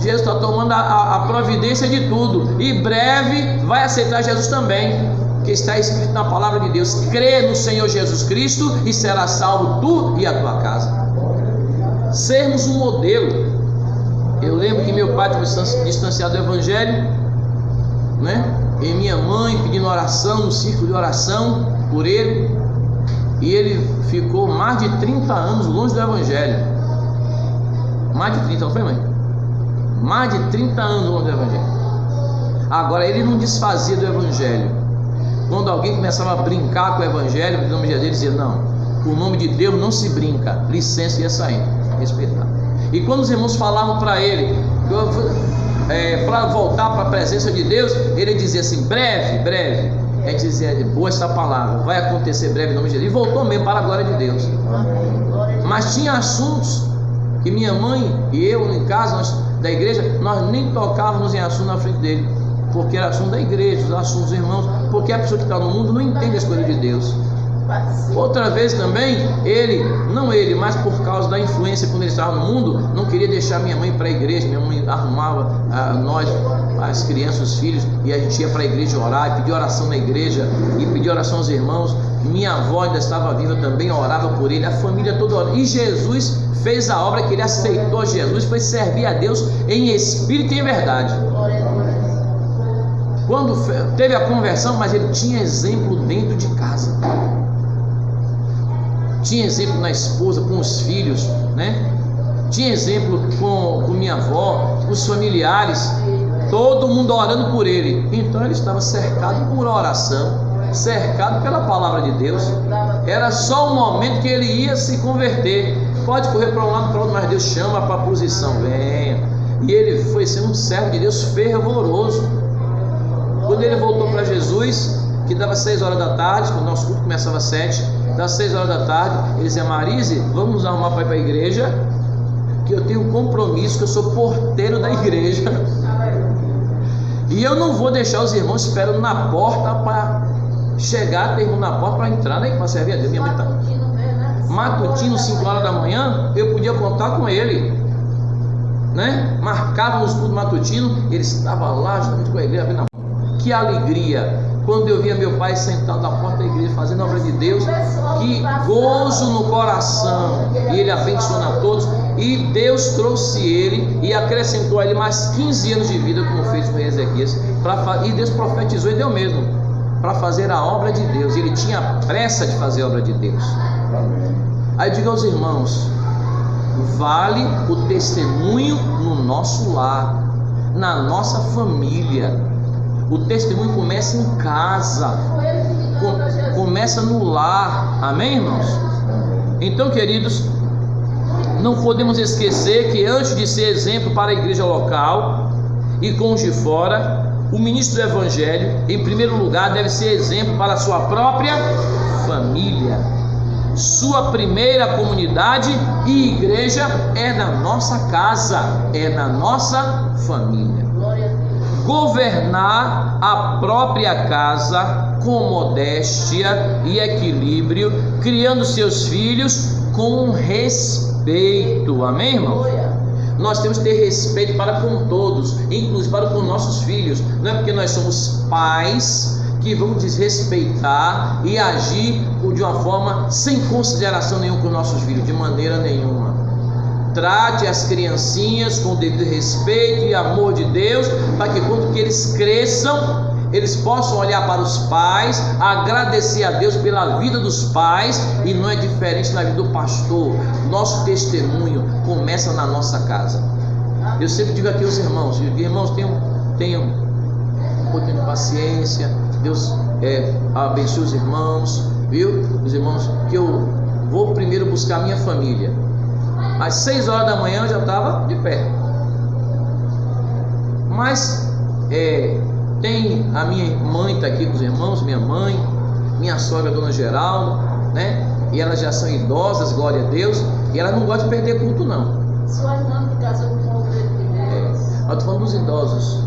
Jesus está tomando a providência de tudo. E breve vai aceitar Jesus também, que está escrito na palavra de Deus: crê no Senhor Jesus Cristo e será salvo tu e a tua casa. Sermos um modelo. Eu lembro que meu pai estava distanciado do evangelho, né? E minha mãe pedindo oração, no círculo de oração por ele. E ele ficou mais de 30 anos longe do evangelho. Mais de 30, não foi, mãe? Mais de 30 anos longe do evangelho. Agora ele não desfazia do evangelho. Quando alguém começava a brincar com o evangelho, o nome dele dizia: não, com o nome de Deus não se brinca, licença, ia sair, respeitar. E quando os irmãos falavam para ele para voltar para a presença de Deus, ele dizia assim: breve, breve. A gente dizia: boa essa palavra, vai acontecer breve em nome de Deus. E voltou mesmo para a glória de Deus. Mas tinha assuntos que minha mãe e eu em casa da igreja, nós nem tocávamos em assunto na frente dele, porque era assunto da igreja, os assuntos dos irmãos, porque a pessoa que está no mundo não entende as coisas de Deus. Outra vez também, mas por causa da influência, quando ele estava no mundo, não queria deixar minha mãe para a igreja. Minha mãe arrumava nós, as crianças, os filhos, e a gente ia para a igreja orar, e pedir oração na igreja, e pedir oração aos irmãos. Minha avó ainda estava viva também, orava por ele, a família toda orava. E Jesus fez a obra, que ele aceitou Jesus, foi servir a Deus em espírito e em verdade. Quando teve a conversão, mas ele tinha exemplo dentro de casa. Tinha exemplo na esposa, com os filhos, né? Tinha exemplo com minha avó, com os familiares, todo mundo orando por ele. Então ele estava cercado por oração, cercado pela palavra de Deus. Era só um momento que ele ia se converter. Pode correr para um lado, para o outro, mas Deus chama para a posição, venha. E ele foi ser um servo de Deus fervoroso. Quando ele voltou para Jesus, que dava 6 horas da tarde, quando o nosso culto começava às 7, das 6 horas da tarde, ele dizia: Marise, vamos nos arrumar para ir para a igreja, que eu tenho um compromisso, que eu sou porteiro da igreja, e eu não vou deixar os irmãos esperando na porta para chegar, ter irmão na porta para entrar, né, para servir a Deus. Minha mãe tá matutino, 5 horas da manhã, eu podia contar com ele, né? Marcávamos o culto matutino, ele estava lá justamente com a igreja, abrindo a porta. Que alegria quando eu via meu pai sentado na porta da igreja fazendo a obra de Deus, que gozo no coração, e ele abençoando a todos. E Deus trouxe ele e acrescentou a ele mais 15 anos de vida, como fez com Ezequias, e Deus profetizou e deu mesmo, para fazer a obra de Deus. Ele tinha pressa de fazer a obra de Deus. Aí diga aos irmãos: vale o testemunho no nosso lar, na nossa família. O testemunho começa em casa, começa no lar. Amém, irmãos? Então, queridos, não podemos esquecer que antes de ser exemplo para a igreja local e com os de fora, o ministro do evangelho, em primeiro lugar, deve ser exemplo para a sua própria família. Sua primeira comunidade e igreja é na nossa casa, é na nossa família. Governar a própria casa com modéstia e equilíbrio, criando seus filhos com respeito. Amém, irmão? Nós temos que ter respeito para com todos, inclusive para com nossos filhos. Não é porque nós somos pais que vamos desrespeitar e agir de uma forma sem consideração nenhuma com nossos filhos, de maneira nenhuma. Trate as criancinhas com o devido respeito e amor de Deus, para que quando que eles cresçam, eles possam olhar para os pais, agradecer a Deus pela vida dos pais. E não é diferente na vida do pastor. Nosso testemunho começa na nossa casa. Eu sempre digo aqui aos irmãos: tenham um pouquinho de paciência. Deus abençoe os irmãos, viu? Os irmãos, que eu vou primeiro buscar minha família. Às 6 horas da manhã eu já estava de pé. Mas tem a minha mãe está aqui com os irmãos, minha mãe, minha sogra, Dona Geralda, né? E elas já são idosas, glória a Deus, e elas não gostam de perder culto, não. Sua irmã que casou com o outro primeiro. Eu estou falando dos idosos.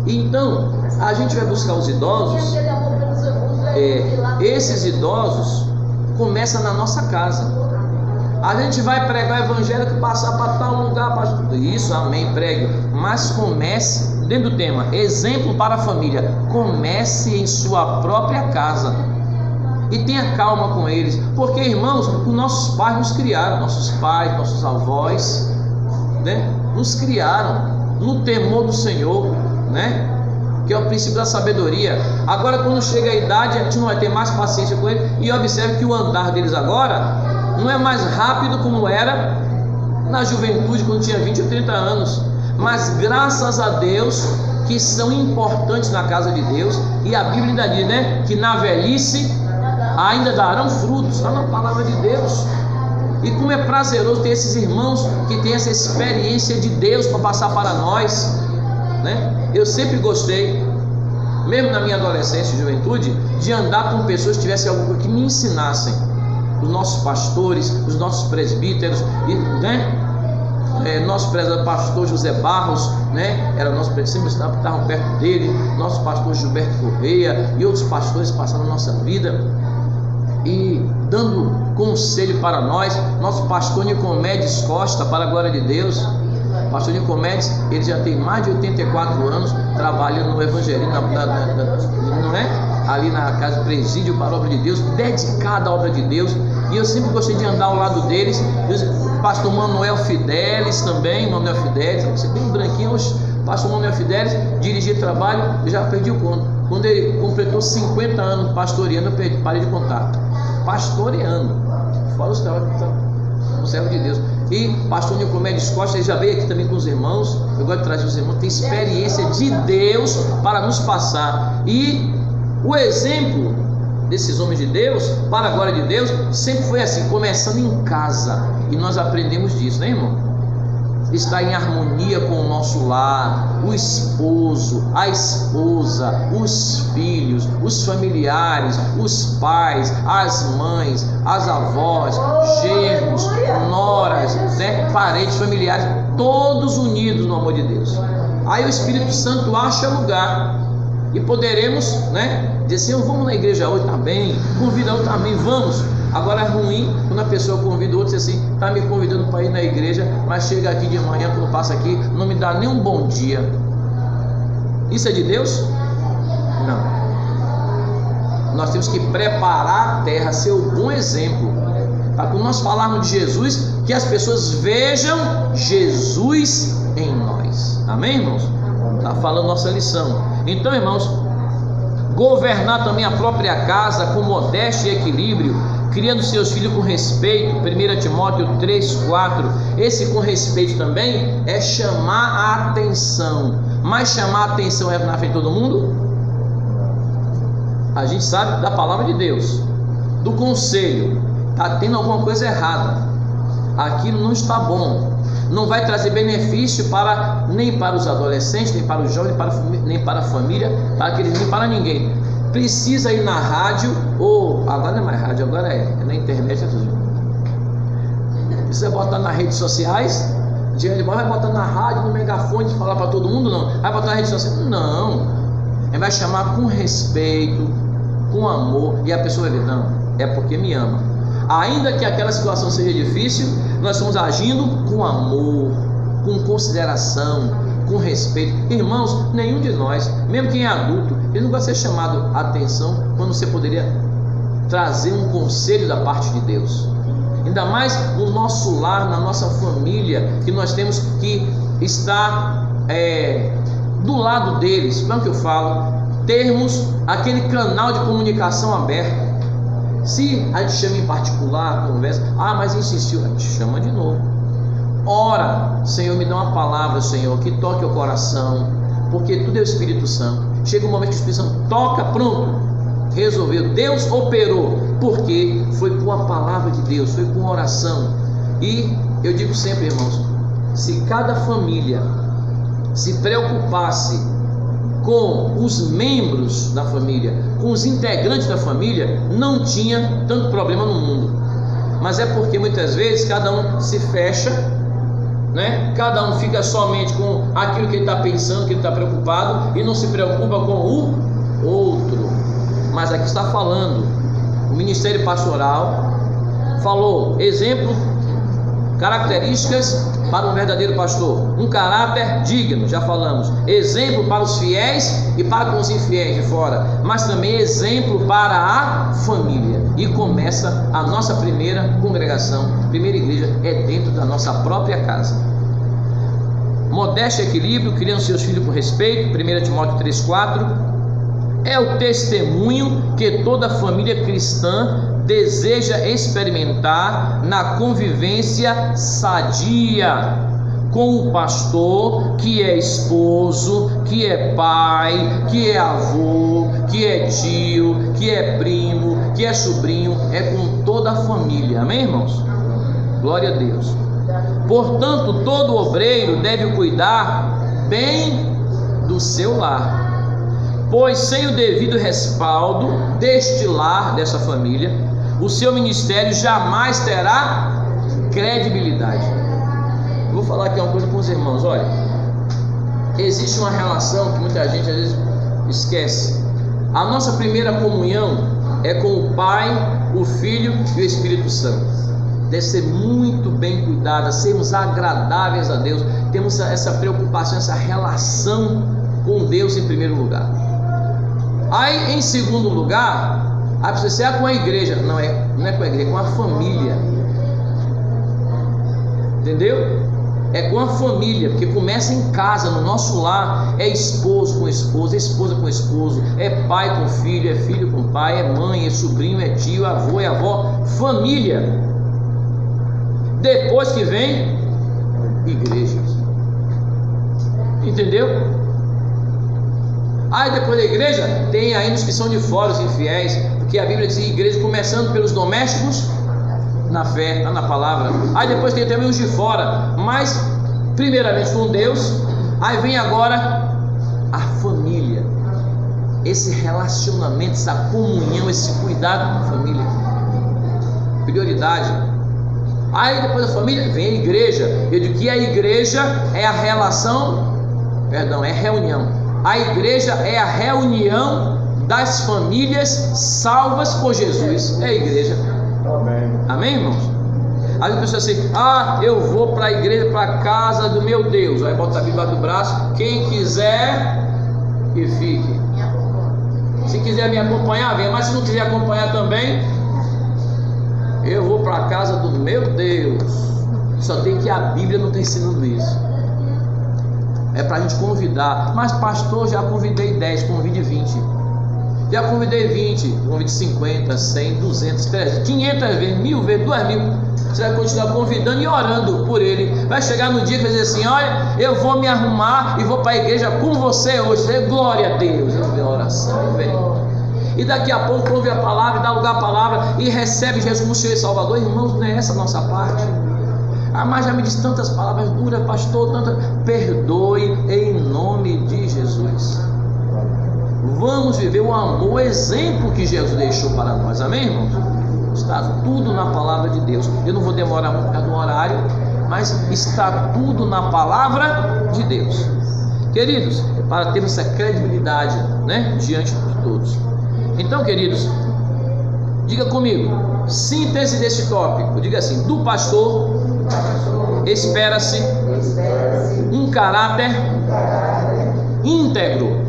Então, a gente vai buscar os idosos. Esses idosos começam na nossa casa. A gente vai pregar o evangelho que passar para tal lugar, pastor. Isso, amém, pregue. Mas comece, dentro do tema, exemplo para a família. Comece em sua própria casa. E tenha calma com eles. Porque, irmãos, os nossos pais nos criaram. Nossos pais, nossos avós, né? Nos criaram no temor do Senhor, né? Que é o princípio da sabedoria. Agora, quando chega a idade, a gente não vai ter mais paciência com ele. E observe que o andar deles agora não é mais rápido como era na juventude, quando tinha 20 ou 30 anos. Mas graças a Deus que são importantes na casa de Deus. E a Bíblia ainda diz, né, que na velhice ainda darão frutos. Está na palavra de Deus. E como é prazeroso ter esses irmãos que têm essa experiência de Deus para passar para nós, né? Eu sempre gostei, mesmo na minha adolescência e juventude, de andar com pessoas que tivessem algo que me ensinassem. Os nossos pastores, os nossos presbíteros, né? Nosso pastor José Barros, né? Era nosso sempre estavam perto dele. Nosso pastor Gilberto Correia e outros pastores passaram na nossa vida e dando conselho para nós. Nosso pastor Nicomedes Costa, para a glória de Deus. Pastor Nicomedes, ele já tem mais de 84 anos trabalhando no evangelho, não é? Ali na casa do presídio para a obra de Deus, dedicado à obra de Deus. E eu sempre gostei de andar ao lado deles. O pastor Manuel Fidelis também, Manuel Fidelis, você bem branquinho, o pastor Manuel Fidelis dirigia trabalho, eu já perdi o conto. Quando ele completou 50 anos pastoreando, eu parei de contar. Pastoreando, fora os trabalhos, o servo de Deus. E pastor Nicomedes Costa, ele já veio aqui também com os irmãos. Eu gosto de trazer os irmãos, tem experiência de Deus para nos passar. E o exemplo desses homens de Deus, para a glória de Deus, sempre foi assim, começando em casa. E nós aprendemos disso, né, irmão? Está em harmonia com o nosso lar, o esposo, a esposa, os filhos, os familiares, os pais, as mães, as avós, genros, noras, né, parentes, familiares, todos unidos no amor de Deus. Aí o Espírito Santo acha lugar e poderemos, né, dizer assim, vamos na igreja hoje, tá bem, convida outro também, vamos. Agora é ruim quando a pessoa convida o outro e diz assim, está me convidando para ir na igreja, mas chega aqui de manhã, quando passa aqui, não me dá nem um bom dia. Isso é de Deus? Não. Nós temos que preparar a terra, ser o bom exemplo, para quando nós falarmos de Jesus, que as pessoas vejam Jesus em nós. Amém, irmãos? Está falando nossa lição. Então, irmãos, governar também a própria casa com modéstia e equilíbrio, criando seus filhos com respeito. 1 Timóteo 3,4. Esse com respeito também é chamar a atenção. Mas chamar a atenção é na frente de todo mundo? A gente sabe da palavra de Deus, do conselho. Está tendo alguma coisa errada, aquilo não está bom, não vai trazer benefício nem para os adolescentes, nem para os jovens, nem para a família, nem para ninguém. Precisa ir na rádio, ou agora não é mais rádio, agora é na internet, é tudo. Precisa botar nas redes sociais, vai botar na rádio, no megafone, de falar para todo mundo, não. Vai botar na rede social, não. Ele vai chamar com respeito, com amor, e a pessoa vai ver, não, é porque me ama. Ainda que aquela situação seja difícil, nós estamos agindo com amor, com consideração, com respeito. Irmãos, nenhum de nós, mesmo quem é adulto, ele não vai ser chamado a atenção quando você poderia trazer um conselho da parte de Deus. Ainda mais no nosso lar, na nossa família, que nós temos que estar do lado deles. Como é que eu falo? Termos aquele canal de comunicação aberto. Se a gente chama em particular, conversa, mas insistiu, a gente chama de novo. Ora, Senhor, me dá uma palavra, Senhor, que toque o coração, porque tudo é o Espírito Santo. Chega um momento que o Espírito Santo toca, pronto, resolveu, Deus operou, porque foi com a palavra de Deus, foi com oração. E eu digo sempre, irmãos, se cada família se preocupasse com os membros da família, com os integrantes da família, não tinha tanto problema no mundo. Mas é porque muitas vezes cada um se fecha, né? Cada um fica somente com aquilo que ele está pensando, que ele está preocupado, e não se preocupa com o outro. Mas aqui está falando, o ministério pastoral falou, exemplo, características para um verdadeiro pastor, um caráter digno, já falamos, exemplo para os fiéis e para com os infiéis de fora, mas também exemplo para a família. E começa a nossa primeira congregação, primeira igreja, é dentro da nossa própria casa. Modéstia e equilíbrio, criando seus filhos com respeito, 1 Timóteo 3,4, é o testemunho que toda família cristã deseja experimentar na convivência sadia com o pastor, que é esposo, que é pai, que é avô, que é tio, que é primo, que é sobrinho, é com toda a família, amém, irmãos? Glória a Deus. Portanto, todo obreiro deve cuidar bem do seu lar, pois sem o devido respaldo deste lar, dessa família, o seu ministério jamais terá credibilidade. Eu vou falar aqui uma coisa com os irmãos. Olha, existe uma relação que muita gente às vezes esquece. A nossa primeira comunhão é com o Pai, o Filho e o Espírito Santo. Deve ser muito bem cuidada, sermos agradáveis a Deus, temos essa preocupação, essa relação com Deus em primeiro lugar. Aí em segundo lugar, aí você é com a igreja, não é com a igreja, é com a família, entendeu? É com a família, porque começa em casa, no nosso lar, é esposo com esposa, é esposa com esposo, é pai com filho, é filho com pai, é mãe, é sobrinho, é tio, avô, é avó, família. Depois que vem igreja, entendeu? Aí depois da igreja tem ainda os que são de fora, os infiéis, porque a Bíblia diz igreja começando pelos domésticos na fé, está na palavra. Aí depois tem também os de fora, mas primeiramente com Deus. Aí vem agora a família, esse relacionamento, essa comunhão, esse cuidado com a família, prioridade. Aí depois da família vem a igreja. Eu digo que a igreja é a relação, é reunião. A igreja é a reunião das famílias salvas por Jesus. É a igreja. Amém. Amém, irmãos? Aí a pessoa assim, eu vou para a igreja, para a casa do meu Deus. Aí bota a Bíblia do braço, quem quiser que fique. Se quiser me acompanhar, venha, mas se não quiser acompanhar também, eu vou para a casa do meu Deus. Só tem que a Bíblia não está ensinando isso. É para a gente convidar. Mas pastor, já convidei 10, convide 20. Já convidei 20, convide 50, 100, 200, 300, 500 vezes, 1000 vezes, 2000. Você vai continuar convidando e orando por ele. Vai chegar no dia que vai dizer assim, olha, eu vou me arrumar e vou para a igreja com você hoje. Você, glória a Deus. Eu vou a oração, vem. E daqui a pouco ouve a palavra, dá lugar à palavra e recebe Jesus como Senhor e Salvador. Irmãos, não é essa a nossa parte. Mas já me diz tantas palavras duras, pastor, tantas. Perdoe em nome de Jesus. Vamos viver o amor, o exemplo que Jesus deixou para nós, amém, irmãos? Está tudo na palavra de Deus. Eu não vou demorar muito por causa do horário, mas está tudo na palavra de Deus. Queridos, para termos essa credibilidade, né, diante de todos. Então, queridos, diga comigo, síntese desse tópico, diga assim, do pastor espera-se um caráter íntegro,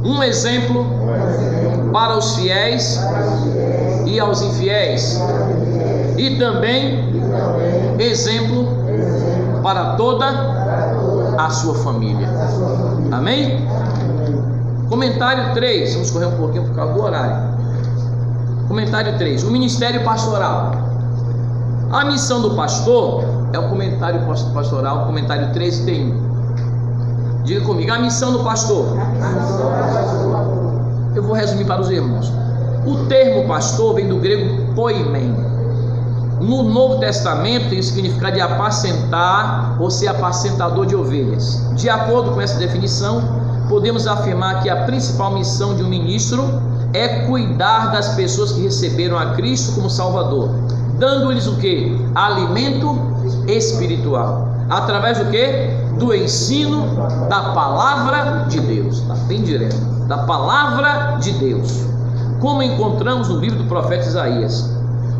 um exemplo para os fiéis e aos infiéis, e também exemplo para toda a sua família. Amém? Comentário 3, vamos correr um pouquinho por causa do horário. Comentário 3, o ministério pastoral. A missão do pastor é o comentário pastoral, comentário 3 tem. Diga comigo, a missão do pastor. Eu vou resumir para os irmãos. O termo pastor vem do grego poimen. No Novo Testamento tem o significado de apacentar ou ser apacentador de ovelhas. De acordo com essa definição, podemos afirmar que a principal missão de um ministro é cuidar das pessoas que receberam a Cristo como Salvador, dando-lhes o que? Alimento espiritual. Através do que? Do ensino da palavra de Deus. Está bem direto. Da palavra de Deus. Como encontramos no livro do profeta Isaías.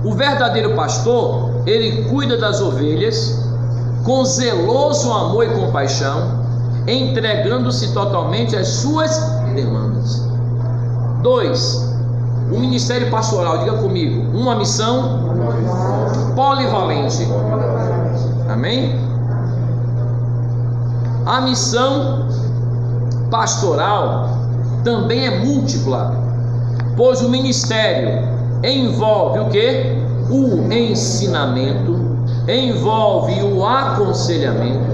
O verdadeiro pastor, ele cuida das ovelhas com zeloso amor e compaixão, entregando-se totalmente às suas demandas. 2. O ministério pastoral, diga comigo, uma missão polivalente. Amém? A missão pastoral também é múltipla, pois o ministério envolve o que? O ensinamento, envolve o aconselhamento,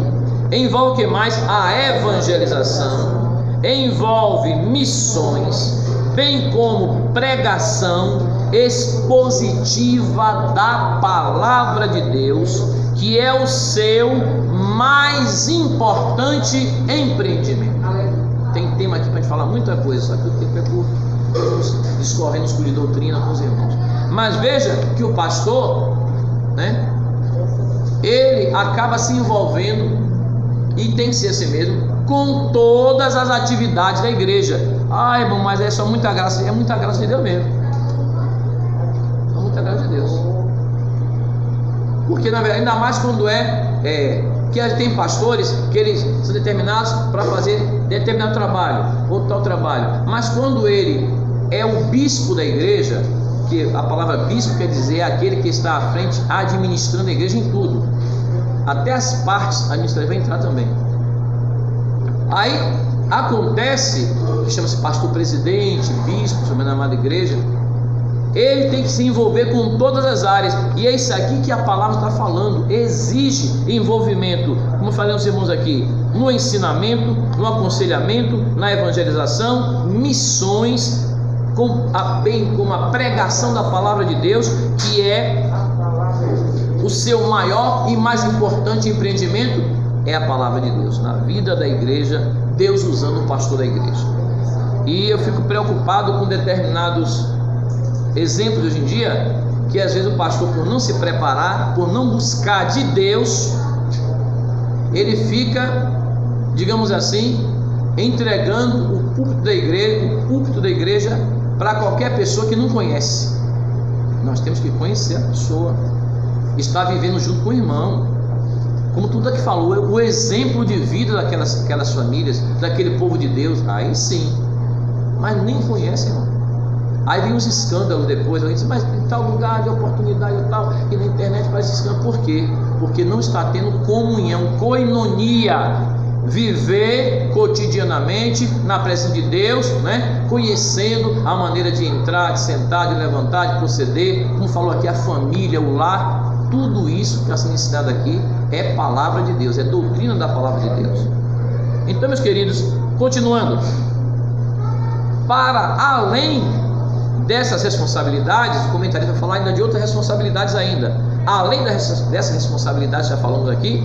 envolve o que mais? A evangelização, envolve missões, bem como pregação expositiva da palavra de Deus, que é o seu mais importante empreendimento. Tem tema aqui para a gente falar muita coisa, só que o tempo é curto, vamos discorrendo de doutrina com os irmãos. Mas veja que o pastor, né, ele acaba se envolvendo, e tem que ser assim mesmo, com todas as atividades da igreja. Ah, irmão, mas é só muita graça. É muita graça de Deus mesmo. É muita graça de Deus. Porque na verdade, ainda mais quando que tem pastores que eles são determinados para fazer determinado trabalho, ou tal trabalho. Mas quando ele é o bispo da igreja, que a palavra bispo quer dizer aquele que está à frente administrando a igreja em tudo, até as partes administrativas vai entrar também. Aí acontece, que chama-se pastor presidente, bispo, chamando a amada igreja, ele tem que se envolver com todas as áreas, e é isso aqui que a palavra está falando, exige envolvimento, como falei aos irmãos aqui, no ensinamento, no aconselhamento, na evangelização, missões, bem como a pregação da palavra de Deus, que é o seu maior e mais importante empreendimento, é a palavra de Deus, na vida da igreja, Deus usando o pastor da igreja. E eu fico preocupado com determinados exemplos hoje em dia, que às vezes o pastor, por não se preparar, por não buscar de Deus, ele fica, digamos assim, entregando o púlpito da igreja para qualquer pessoa que não conhece. Nós temos que conhecer a pessoa, estar vivendo junto com o irmão, como tudo aqui falou, o exemplo de vida daquelas famílias, daquele povo de Deus, aí sim, mas nem conhece, irmão. Aí vem os escândalos depois, aí diz, mas em tal lugar de oportunidade e tal, e na internet faz escândalo. Por quê? Porque não está tendo comunhão, koinonia, viver cotidianamente na presença de Deus, né? Conhecendo a maneira de entrar, de sentar, de levantar, de proceder, como falou aqui, a família, o lar, tudo isso que está sendo ensinado aqui é palavra de Deus, é doutrina da palavra de Deus. Então, meus queridos, continuando, para além dessas responsabilidades, o comentarista vai falar ainda de outras responsabilidades ainda. Além dessas responsabilidades que já falamos aqui,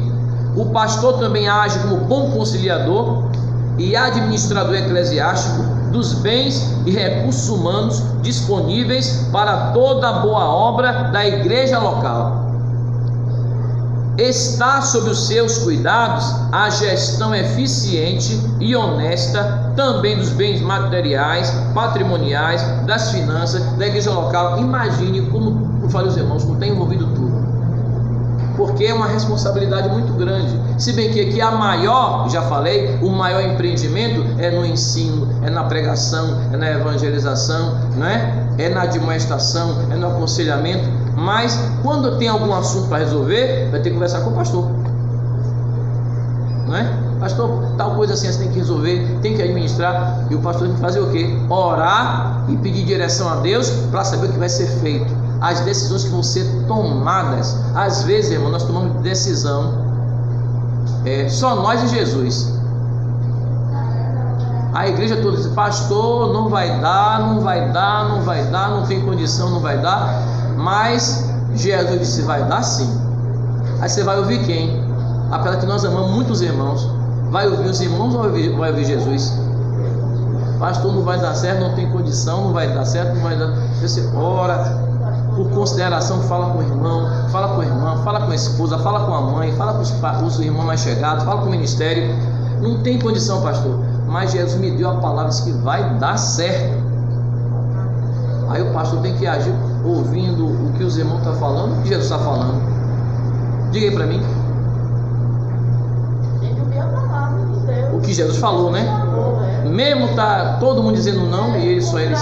o pastor também age como bom conciliador e administrador eclesiástico dos bens e recursos humanos disponíveis para toda a boa obra da igreja local. Está sob os seus cuidados a gestão eficiente e honesta também dos bens materiais, patrimoniais, das finanças, da igreja local. Imagine como, eu falei aos irmãos, como está envolvido tudo, porque é uma responsabilidade muito grande. Se bem que aqui a maior, já falei, o maior empreendimento é no ensino, é na pregação, é na evangelização, não é? É na admoestação, é no aconselhamento. Mas quando tem algum assunto para resolver, vai ter que conversar com o pastor, não é? Pastor, tal coisa assim você tem que resolver, tem que administrar. E o pastor tem que fazer o quê? Orar e pedir direção a Deus para saber o que vai ser feito, as decisões que vão ser tomadas. Às vezes, irmão, nós tomamos decisão só nós e Jesus. A igreja toda diz: pastor, não vai dar, não vai dar, não vai dar, não tem condição, não vai dar. Mas Jesus disse: vai dar sim. Aí você vai ouvir quem? Apesar que nós amamos muitos irmãos, vai ouvir os irmãos ou vai ouvir Jesus? Pastor, não vai dar certo, não tem condição, não vai dar certo, não vai dar. Você ora, por consideração, fala com o irmão, fala com a irmã, fala com a esposa, fala com a mãe, fala com os irmãos mais chegados, fala com o ministério. Não tem condição, pastor, mas Jesus me deu a palavra, disse que vai dar certo. Aí o pastor tem que agir ouvindo o que os irmãos estão falando, o que Jesus está falando. Diga aí para mim. Tem que ouvir a palavra de Deus. O que Jesus falou, né? Mesmo tá todo mundo dizendo não, e ele